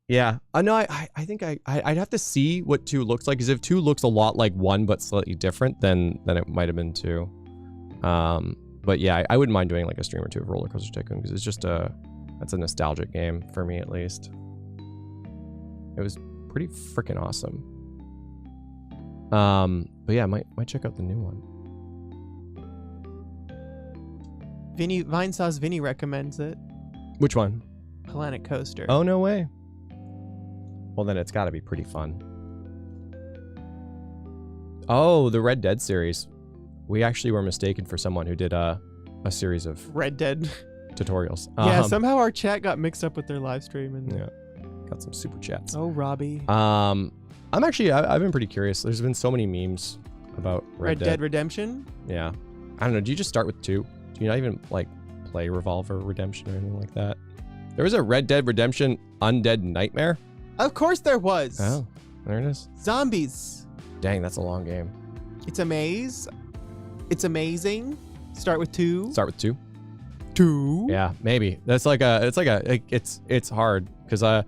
Yeah. No, I think I'd have to see what 2 looks like. Because if 2 looks a lot like 1 but slightly different, then it might have been 2. But yeah, I wouldn't mind doing like a stream or 2 of Roller Coaster Tycoon because it's just that's a nostalgic game for me at least. It was pretty freaking awesome. But yeah, might check out the new one. Vinesauce Vinny recommends it. Which one? Planet Coaster. Oh, no way. Well, then it's got to be pretty fun. Oh, the Red Dead series. We actually were mistaken for someone who did a series of Red Dead tutorials. Yeah, somehow our chat got mixed up with their live stream. And yeah, got some super chats. Oh, Robbie. I've been pretty curious. There's been so many memes about Red Dead Redemption. Yeah. I don't know. Do you just start with 2? Do you not even like play Revolver Redemption or anything like that? There was a Red Dead Redemption Undead Nightmare. Of course there was. Oh, there it is. Zombies. Dang, that's a long game. It's a maze. It's amazing. Start with 2. Start with 2. 2. Yeah, maybe. That's like it's hard because I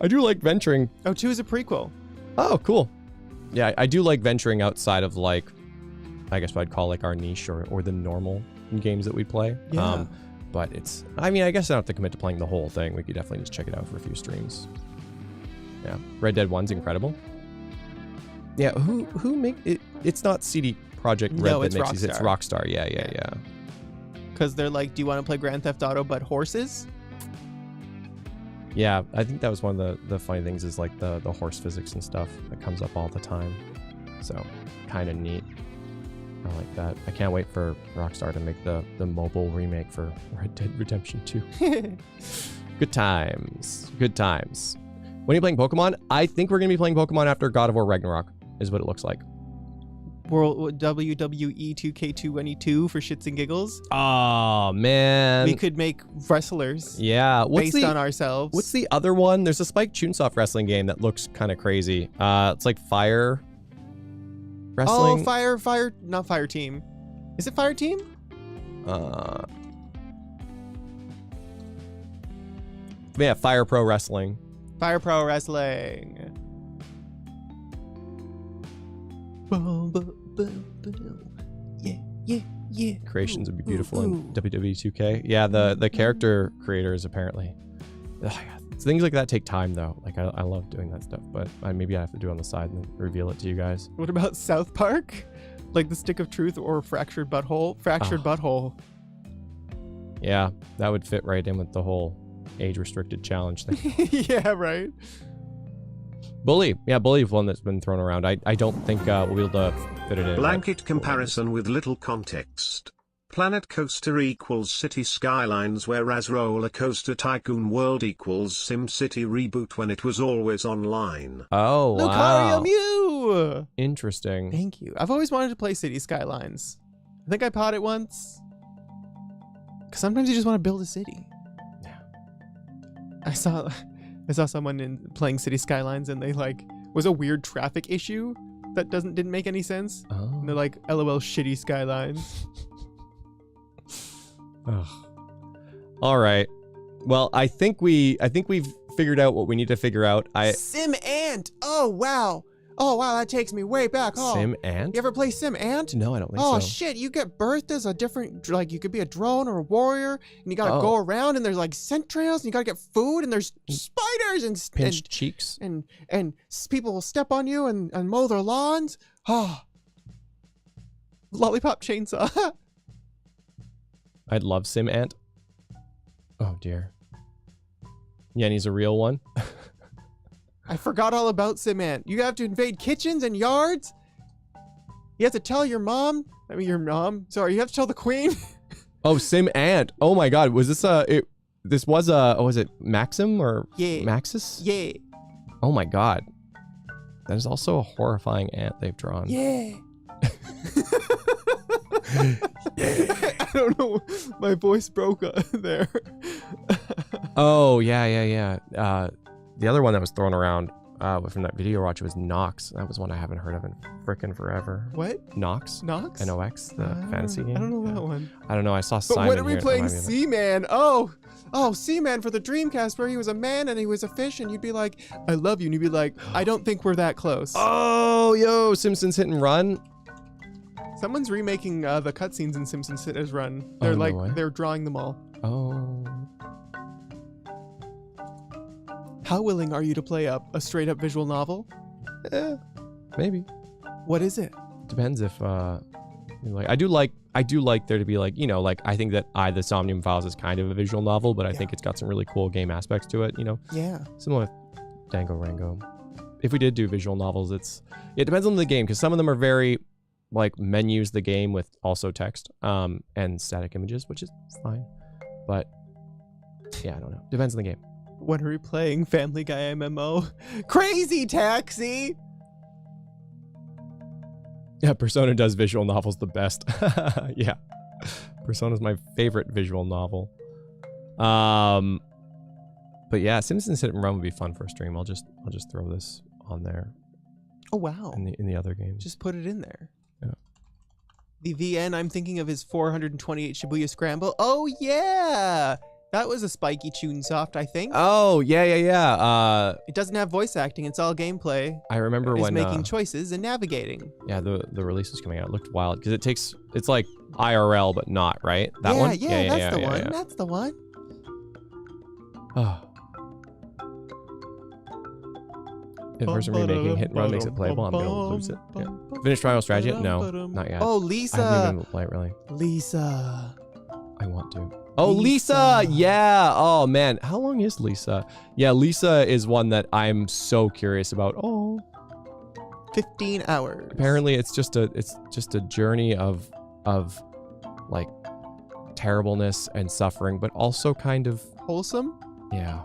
do like venturing. Oh, 2 is a prequel. Oh, cool. Yeah, I do like venturing outside of like, I guess what I'd call like our niche or the normal games that we play. Yeah. But it's, I mean, I guess I don't have to commit to playing the whole thing. We could definitely just check it out for a few streams. Yeah, Red Dead 1's incredible. Yeah, who make it? It's not CD Projekt Red that makes these. It's Rockstar. Yeah. Because they're like, do you want to play Grand Theft Auto but horses? Yeah, I think that was one of the funny things is like the horse physics and stuff that comes up all the time. So kind of neat. I like that. I can't wait for Rockstar to make the mobile remake for Red Dead Redemption 2. Good times. Good times. When are you playing Pokemon? I think we're going to be playing Pokemon after God of War Ragnarok, is what it looks like. World WWE 2K22 for shits and giggles. Oh, man. We could make wrestlers. Yeah. Based on ourselves. What's the other one? There's a Spike Chunsoft wrestling game that looks kind of crazy. It's like Fire Wrestling. Oh, Fire, not Fire Team. Is it Fire Team? Yeah, Fire Pro Wrestling. Fire Pro Wrestling. Yeah. Creations would be beautiful in WWE 2K. Yeah, the character creators apparently. Things like that take time though. Like I love doing that stuff, but maybe I have to do it on the side and reveal it to you guys. What about South Park? Like the Stick of Truth or Fractured Butthole? Fractured Butthole. Yeah, that would fit right in with the whole age-restricted challenge thing. Yeah, right. Bully. Yeah, Bully is one that's been thrown around. I don't think we'll be able to fit it in. Blanket comparison with little context. Planet Coaster equals City Skylines, whereas Roller Coaster Tycoon World equals SimCity Reboot when it was always online. Oh, Lucario wow. Mew! Interesting. Thank you. I've always wanted to play City Skylines. I think I bought it once. Because sometimes you just want to build a city. Yeah. I saw someone playing City Skylines and they like was a weird traffic issue that didn't make any sense. Oh. And they're like, LOL shitty skylines. Ugh. All right. Well, I think we've figured out what we need to figure out. SimAnt. Oh wow. Oh wow, that takes me way back. Oh. SimAnt? You ever play SimAnt? No, I don't think Oh so. shit, you get birthed as a different, like you could be a drone or a warrior, and you gotta go around, and there's like scent trails, and you gotta get food, and there's spiders and Pinched cheeks. and people will step on you and mow their lawns. Oh. Lollipop chainsaw. I'd love SimAnt. Oh dear. Yeah, and he's a real one. I forgot all about SimAnt. You have to invade kitchens and yards. You have to tell your mom. Sorry, you have to tell the queen. Oh, SimAnt. Oh my god, was this this was was it Maxim or Maxis? Yeah. Oh my god. That is also a horrifying ant they've drawn. Yeah. I don't know. My voice broke there. Oh, yeah. The other one that was thrown around from that video watch was Nox. That was one I haven't heard of in frickin' forever. What? Nox? Nox? N-O-X, the fantasy game. I don't know that one. I don't know. I saw But Simon when are we here. playing Seaman? Oh, Seaman for the Dreamcast, where he was a man and he was a fish, and you'd be like, I love you. And you'd be like, I don't think we're that close. Oh, yo, Simpsons Hit and Run. Someone's remaking the cutscenes in Simpsons Hit and Run. They're they're drawing them all. Oh. How willing are you to play a straight up visual novel? Maybe. What is it? Depends if like I do like there to be like, like I think that The Somnium Files is kind of a visual novel, but I think it's got some really cool game aspects to it, Yeah. Similar with Danganronpa. If we did do visual novels, it depends on the game, because some of them are very like menus the game with also text and static images, which is fine. But yeah, I don't know. Depends on the game. When are we playing Family Guy MMO? Crazy Taxi! Yeah, Persona does visual novels the best. Yeah. Persona's my favorite visual novel. But yeah, Simpsons Hit and Run would be fun for a stream. I'll just throw this on there. Oh wow. In the other games. Just put it in there. Yeah. The VN I'm thinking of is 428 Shibuya Scramble. Oh yeah! That was a spiky Chunsoft, I think. Oh, yeah. It doesn't have voice acting, it's all gameplay. I remember when making choices and navigating. Yeah, the release was coming out. It looked wild because it's like IRL but not, right? That one? Yeah, that's the one. That's the one. Oh. In-person remaking Hit and Run makes it playable. I'm gonna lose it. Yeah. Finished Trial Strategy? No, not yet. Oh, Lisa. I haven't even been able to play it really. Lisa. I want to. Oh, Lisa! Yeah. Oh man, how long is Lisa? Yeah, Lisa is one that I'm so curious about. Oh, 15 hours. apparently it's just a journey of like terribleness and suffering, but also kind of Wholesome? yeah.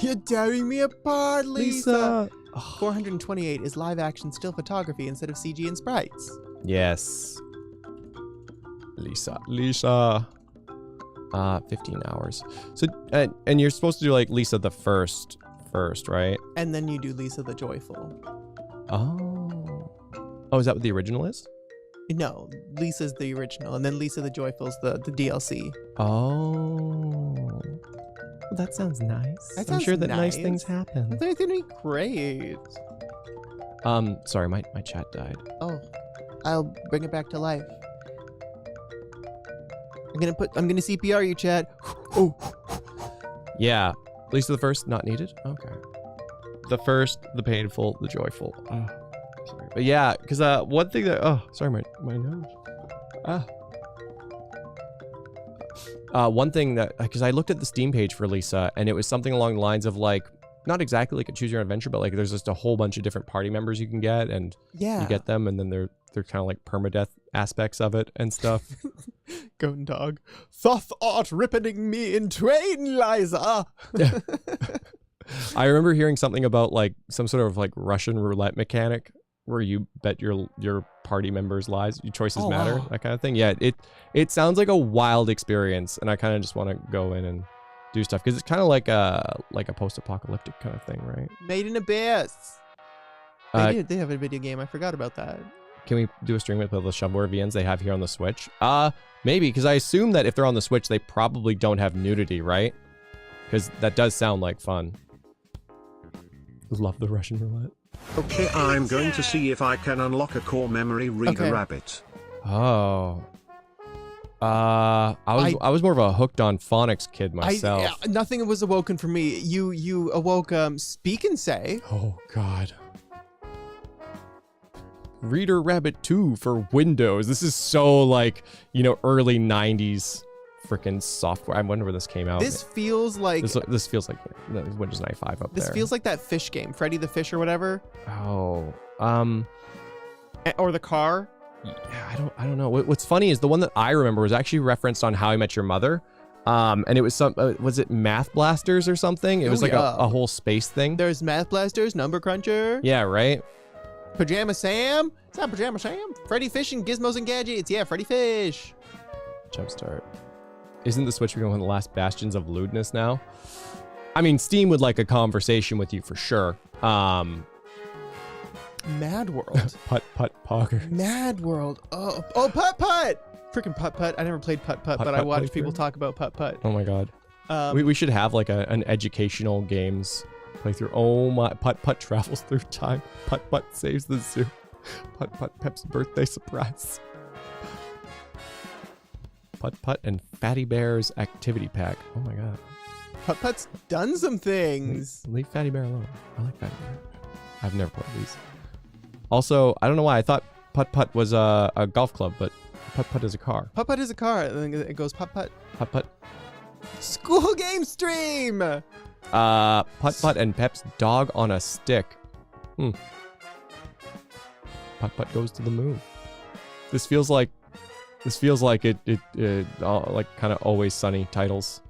You're tearing me apart, Lisa. Oh, 428 is live action still photography instead of CG and sprites. yes. Lisa. 15 hours. So and you're supposed to do like Lisa the first, right? And then you do Lisa the Joyful. Oh, is that what the original is? No, Lisa's the original, and then Lisa the Joyful's the DLC. Oh. Well, that sounds nice. That I'm sounds sure that nice nice. things happen. They're gonna be great. Sorry, my chat died. Oh, I'll bring it back to life. I'm gonna CPR you, chat. Oh, Yeah. Lisa the first, not needed? Okay. The first, the painful, the joyful. Oh, sorry. But yeah, because one thing that, oh, sorry, my nose. One thing that, because I looked at the Steam page for Lisa, and it was something along the lines of like, not exactly like a choose your own adventure, but like there's just a whole bunch of different party members you can get, and yeah. you get them, and then they're kind of like permadeath aspects of it and stuff. Goat dog. Thoth art ripping me in twain, Liza. I remember hearing something about like some sort of like Russian roulette mechanic where you bet your party members' lives, your choices matter, that kind of thing. Yeah, it sounds like a wild experience, and I kind of just want to go in and do stuff because it's kind of like a post-apocalyptic kind of thing, right? Made in Abyss. They have a video game. I forgot about that. Can we do a stream with the shovelware VNs they have here on the Switch? Maybe, because I assume that if they're on the Switch, they probably don't have nudity, right? Because that does sound like fun. Love the Russian roulette. Okay, I'm going to see if I can unlock a core memory reader Okay. rabbit. Oh. I was more of a hooked on phonics kid myself. Nothing was awoken for me. You awoke Speak and Say. Oh God. Reader Rabbit 2 for Windows. This is so like, early 90s freaking software. I wonder where this came out. This feels like this feels like Windows 95 up there. this feels like that fish game, Freddy the Fish or whatever. Oh. Or the car. Yeah, I don't know. What's funny is the one that I remember was actually referenced on How I Met Your Mother. And it was was it Math Blasters or something? It was like a whole space thing. There's Math Blasters, Number Cruncher. Yeah, right? Pajama Sam. It's not Pajama Sam. Freddy Fish and Gizmos and Gadgets. Yeah, Freddy Fish. Jumpstart. Isn't the Switch becoming one of the last bastions of lewdness now? I mean, Steam would like a conversation with you for sure. Mad World. Putt Pogger. Mad World. Oh, Putt Putt. Freaking Putt Putt. I never played Putt Putt, but I watched people talk about Putt Putt. Oh my God. We should have like an educational games playthrough. Oh my, Putt travels through time. Putt saves the zoo. Putt Pep's birthday surprise. Putt and Fatty Bear's activity pack. Oh my God. Putt's done some things. Leave Fatty Bear alone. I like Fatty Bear. I've never played these. Also, I don't know why I thought Putt was a golf club, but Putt is a car. Putt is a car. And then it goes Putt. Putt. School game stream. Putt and Pep's dog on a stick. Putt goes to the moon. This feels like it like kind of Always Sunny titles.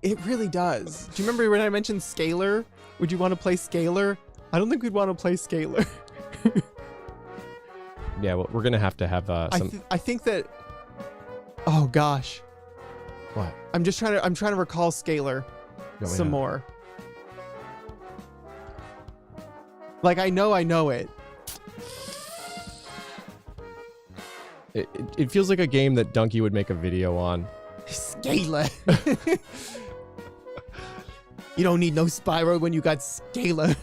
It really does. Do you remember when I mentioned Scalar? Would you want to play Scalar? I don't think we'd want to play Scalar. Yeah, well, we're gonna have to have some. I think that. Oh gosh. What? I'm trying to recall Scalar some more. Like I know it. It feels like a game that Donkey would make a video on. Scalar. You don't need no Spyro when you got Scalar.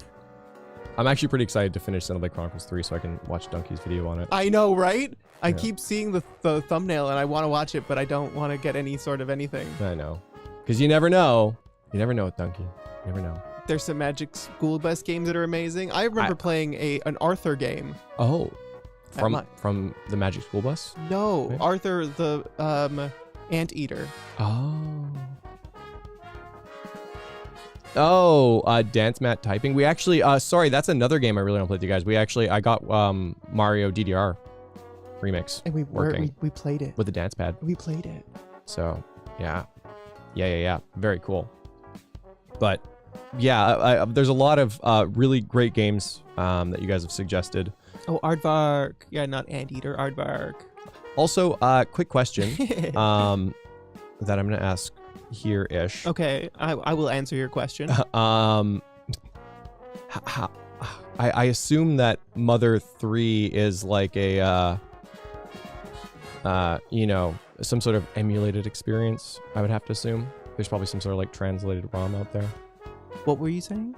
I'm actually pretty excited to finish Xenoblade Chronicles 3 so I can watch Donkey's video on it. I know, right? I keep seeing the thumbnail and I want to watch it, but I don't want to get any sort of anything. I know. Because you never know. You never know with Donkey. You never know. There's some Magic School Bus games that are amazing. I remember playing an Arthur game. Oh. From the Magic School Bus? No, Right? Arthur the Anteater. Oh, Dance Mat Typing. We actually, sorry, that's another game I really want to play with you guys. I got Mario DDR remix. And we played it. With the dance pad. We played it. So, yeah. Very cool. But, yeah, there's a lot of really great games that you guys have suggested. Oh, Aardvark. Yeah, not Anteater, Aardvark. Also, quick question that I'm going to ask here-ish. Okay, I will answer your question. I assume that Mother 3 is like a, you know, some sort of emulated experience, I would have to assume. There's probably some sort of like translated ROM out there. What were you saying?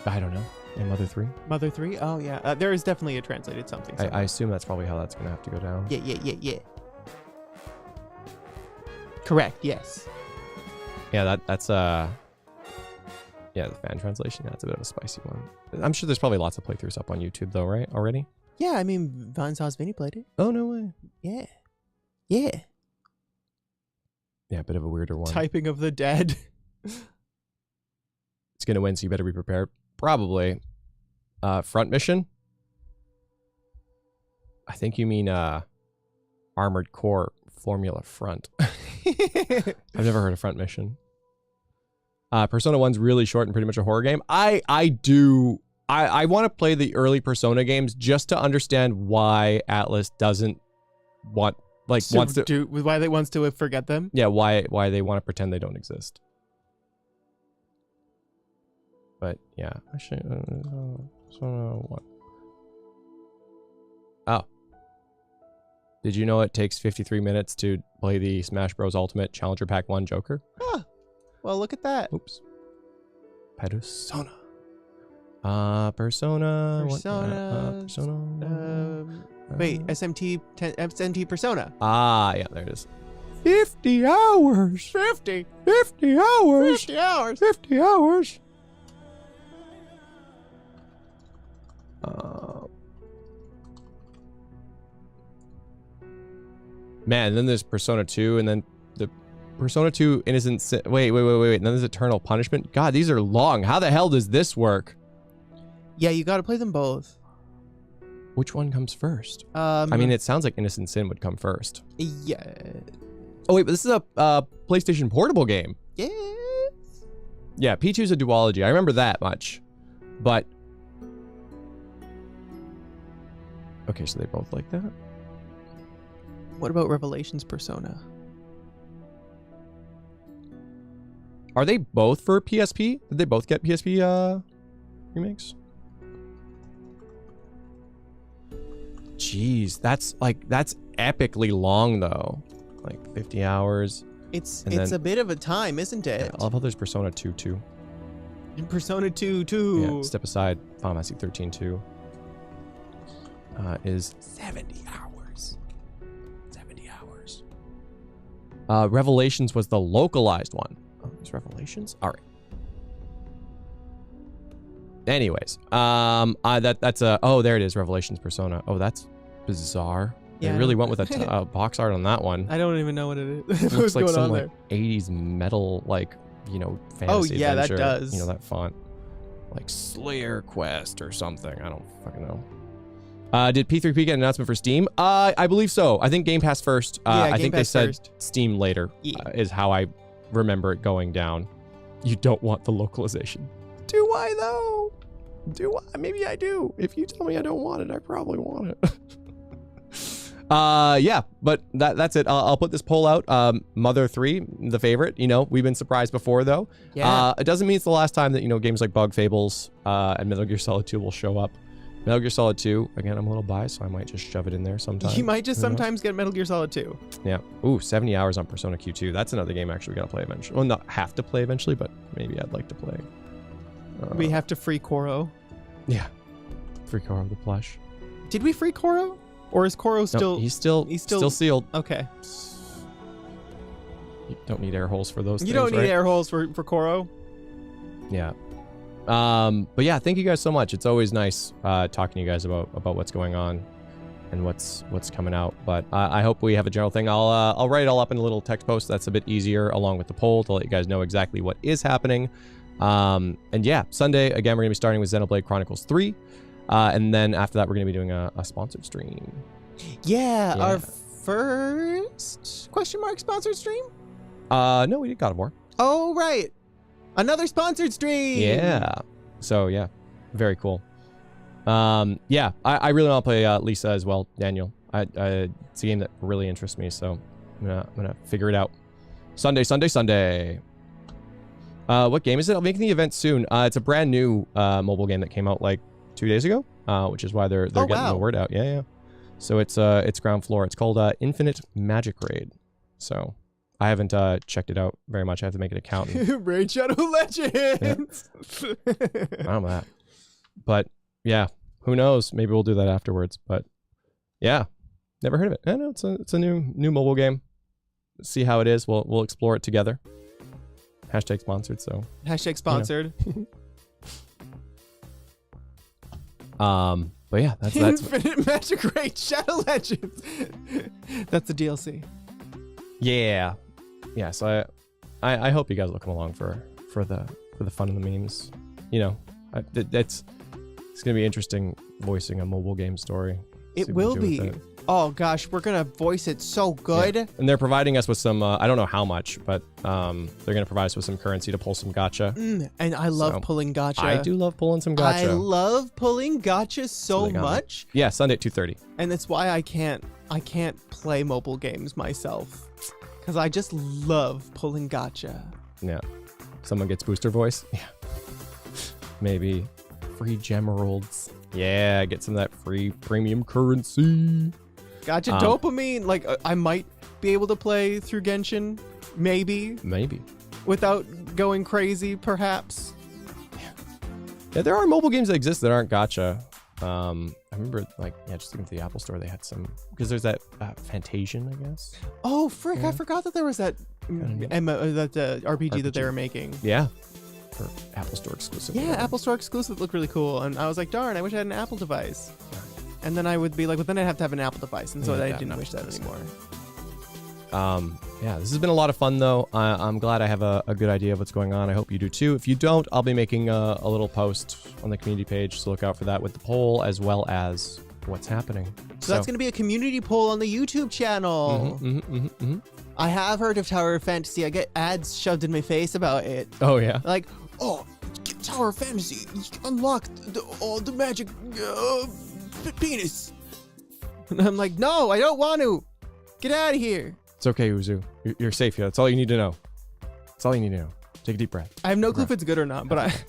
I don't know. In Mother 3? Mother 3? Oh, yeah. There is definitely a translated something. I assume that's probably how that's going to have to go down. Yeah. Correct, yes. Yeah, that's yeah, the fan translation, that's a bit of a spicy one. I'm sure there's probably lots of playthroughs up on YouTube though, right? Already? Yeah, I mean, Von Sauce Vinny played it. Oh, no way. Yeah. Yeah, a bit of a weirder one. Typing of the Dead. It's going to win, so you better be prepared. Probably. Front mission? I think you mean Armored Core Formula Front. I've never heard of Front Mission. Persona 1's really short and pretty much a horror game. I want to play the early Persona games just to understand why Atlas doesn't want, like, wants to... why they wants to forget them? Yeah, why they want to pretend they don't exist. But, yeah. Actually, Persona 1. Oh. Did you know it takes 53 minutes to play the Smash Bros. Ultimate Challenger Pack 1 Joker? Ah, well, look at that. Oops. Persona. Persona. Wait, SMT Persona. Ah, yeah, there it is. 50 hours. 50 hours. 50 hours. 50 hours. Man, then there's Persona 2, and then the Persona 2 Innocent Sin. Wait. And then there's Eternal Punishment. God, these are long. How the hell does this work? Yeah, you got to play them both. Which one comes first? I mean, it sounds like Innocent Sin would come first. Yeah. Oh, wait, but this is a PlayStation Portable game. Yes. Yeah, P2's a duology. I remember that much. But... Okay, so they both like that? What about Revelations Persona? Are they both for PSP? Did they both get PSP remakes? Jeez, that's epically long though. Like 50 hours. It's a bit of a time, isn't it? Yeah, I love how there's Persona 2 too. And Persona 2 too. Yeah, step aside. Final Fantasy 13 2. Is 70 hours. 70 hours. Revelations was the localized one. Oh, there's Revelations? All right. Anyways, that's a... Oh, there it is, Revelations Persona. Oh, that's bizarre. Yeah. They really went with a box art on that one. I don't even know what it is. It looks like going some on like there? 80s metal, like, you know, fantasy Oh, yeah, adventure. that does. You know, that font. Like Slayer Quest or something. I don't fucking know. Did P3P get an announcement for Steam? I believe so. I think Game Pass first. I think they said Steam later, is how I remember it going down. You don't want the localization. Do I, though? Do I? Maybe I do. If you tell me I don't want it, I probably want it. Yeah, but that's it. I'll put this poll out. Mother 3, the favorite. You know, we've been surprised before, though. Yeah. It doesn't mean it's the last time that, you know, games like Bug Fables and Metal Gear Solid 2 will show up. Metal Gear Solid 2, again, I'm a little biased, so I might just shove it in there sometime. You might just sometimes get Metal Gear Solid 2. Yeah. Ooh, 70 hours on Persona Q2. That's another game actually we gotta play eventually. Well, not have to play eventually, but maybe I'd like to play. We have to free Koro. Yeah. Free Koro the plush. Did we free Koro? Or is Koro still... No, he's still sealed. Okay. You don't need air holes for those things, You don't need right? air holes for Koro? Yeah. But yeah, thank you guys so much. It's always nice talking to you guys about what's going on. and what's coming out. But I hope we have a general thing. I'll write it all up in a little text post that's a bit easier, along with the poll, to let you guys know exactly what is happening. And yeah, Sunday again we're gonna be starting with Xenoblade Chronicles 3, and then after that we're gonna be doing a sponsored stream. Yeah, our first question mark sponsored stream. No, we did God of War. Oh right, another sponsored stream. Yeah. So yeah, very cool. Yeah, I really want to play Lisa as well, Daniel. It's a game that really interests me, so I'm gonna figure it out. Sunday. What game is it? I'll make the event soon. It's a brand new mobile game that came out like 2 days ago, which is why they're getting the word out. Yeah. So it's ground floor. It's called Infinite Magic Raid. So I haven't checked it out very much. I have to make an account. Raid Shadow Legends. Yeah. I don't know that, but yeah, who knows? Maybe we'll do that afterwards. But yeah, never heard of it. I know it's a new mobile game. See how it is. We'll explore it together. Hashtag sponsored. So hashtag sponsored. You know. But yeah, that's Infinite Magic Raid Shadow Legends. That's the DLC. Yeah. So I hope you guys will come along for the fun and the memes. You know, it's gonna be interesting voicing a mobile game story. It will be. Oh gosh, we're gonna voice it so good. Yeah. And they're providing us with some. I don't know how much, but they're gonna provide us with some currency to pull some gacha. And I love pulling gacha. I do love pulling some gacha. I love pulling gacha so much. Yeah, Sunday at 2:30. And that's why I can't play mobile games myself, because I just love pulling gacha. Yeah. Someone gets booster voice. Yeah. Maybe free gemeralds. Yeah, get some of that free premium currency. Gacha dopamine. Like I might be able to play through Genshin, maybe, without going crazy, perhaps. Yeah, there are mobile games that exist that aren't gacha. I remember, just looking at the Apple Store, they had some, because there's that Fantasian, I guess. Oh, frick! Yeah. I forgot that there was that RPG that they were making. Yeah, for Apple Store exclusive. Yeah, Apple Store exclusive looked really cool, and I was like, darn, I wish I had an Apple device. And then I would be like, but then I'd have to have an Apple device, and so I didn't wish that anymore. Yeah, this has been a lot of fun, though. I'm glad I have a good idea of what's going on. I hope you do, too. If you don't, I'll be making a little post on the community page, so look out for that with the poll, as well as what's happening. So that's going to be a community poll on the YouTube channel. I have heard of Tower of Fantasy. I get ads shoved in my face about it. Oh, yeah? Like, oh, Tower of Fantasy, you unlocked the magic penis. And I'm like, no, I don't want to. Get out of here. It's okay, Uzu. You're safe here. That's all you need to know. That's all you need to know. Take a deep breath. I have no clue if it's good or not, but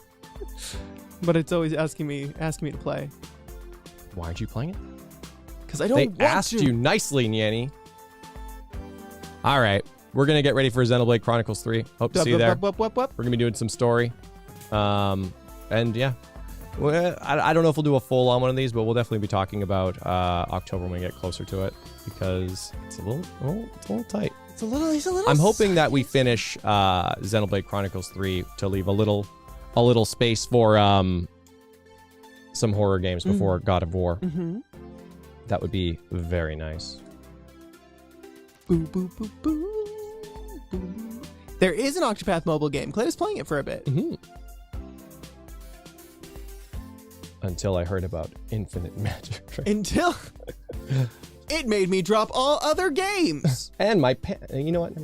but it's always asking me to play. Why aren't you playing it? Because I don't want to. They asked you nicely, Nyanny. All right. We're going to get ready for Xenoblade Chronicles 3. Hope to see you there. We're going to be doing some story. And yeah. Well, I don't know if we'll do a full-on one of these, but we'll definitely be talking about October when we get closer to it, because it's a little tight. It's a little. I'm hoping that we finish Xenoblade Chronicles 3 to leave a little space for some horror games before God of War. That would be very nice. Boo, boo, boo, boo, boo. There is an Octopath mobile game. Clay was playing it for a bit. Until I heard about Infinite Magic. Until it made me drop all other games. And my you know what?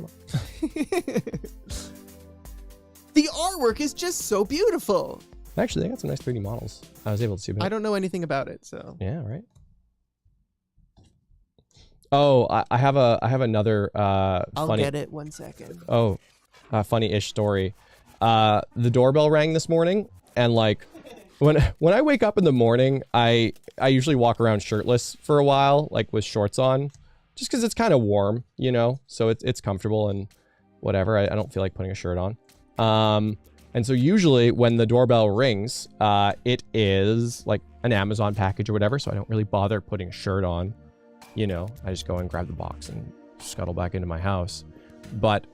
The artwork is just so beautiful. Actually, they got some nice 3D models. I was able to see them. I don't know anything about it, so. Yeah, right. Oh, I have another I'll funny. get it 1 second. Oh, funny-ish story. The doorbell rang this morning, and like when I wake up in the morning, I usually walk around shirtless for a while, like with shorts on, just because it's kind of warm, you know. So it's comfortable and whatever. I don't feel like putting a shirt on. And so usually when the doorbell rings, it is like an Amazon package or whatever. So I don't really bother putting a shirt on. You know, I just go and grab the box and scuttle back into my house. But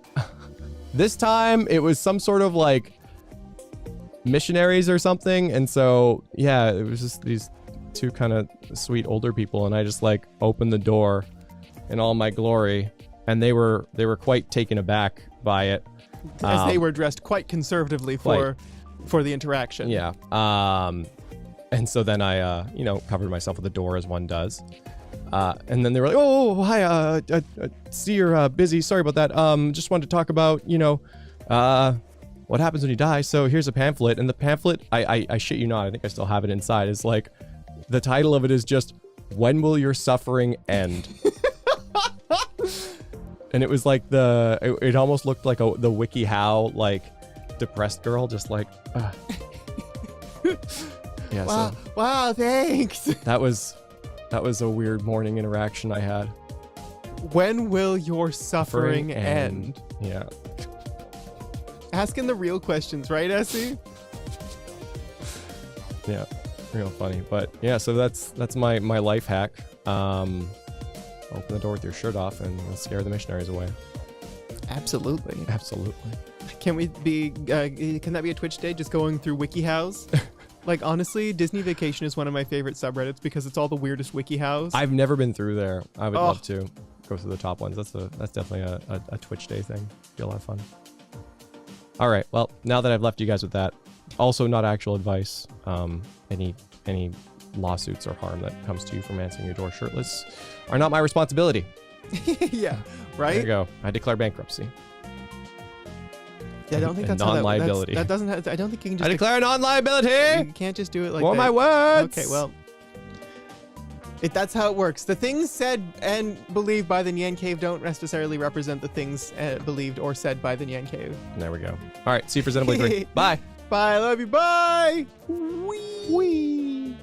this time it was some sort of like missionaries or something. And so, yeah, it was just these two kind of sweet older people, and I just like opened the door in all my glory, and they were quite taken aback by it. As they were dressed quite conservatively for the interaction. Yeah. And so then I, covered myself with the door as one does. And then they were like, oh, hi, I see you're busy. Sorry about that. Just wanted to talk about, what happens when you die. So here's a pamphlet. And the pamphlet, I shit you not, I think I still have it inside. It's like, the title of it is just, When Will Your Suffering End? And it was like it almost looked like the WikiHow, like, depressed girl, just like, yeah. Wow, So wow, thanks. that was a weird morning interaction I had. When will your suffering end? Yeah. Asking the real questions, right, Essie? Yeah. Real funny. But yeah, so that's my life hack. Open the door with your shirt off and you'll scare the missionaries away. Absolutely. Absolutely. Can we be? Can that be a Twitch day? Just going through WikiHows? Like, honestly, Disney Vacation is one of my favorite subreddits because it's all the weirdest WikiHows. I've never been through there. I would love to go through the top ones. That's definitely a Twitch day thing. Be a lot of fun. All right. Well, now that I've left you guys with that, also not actual advice. Any lawsuits or harm that comes to you from answering your door shirtless are not my responsibility. Yeah, right? There you go. I declare bankruptcy. Yeah, I don't think And that's non-liability. That doesn't have, I don't think you can just... I declare non-liability! You can't just do it like For that. my words! Okay, well... That's how it works. The things said and believed by the NyanCave don't necessarily represent the things believed or said by the NyanCave. There we go. All right, see you for Xenoblade 3. Bye! Bye, I love you, bye! Wee!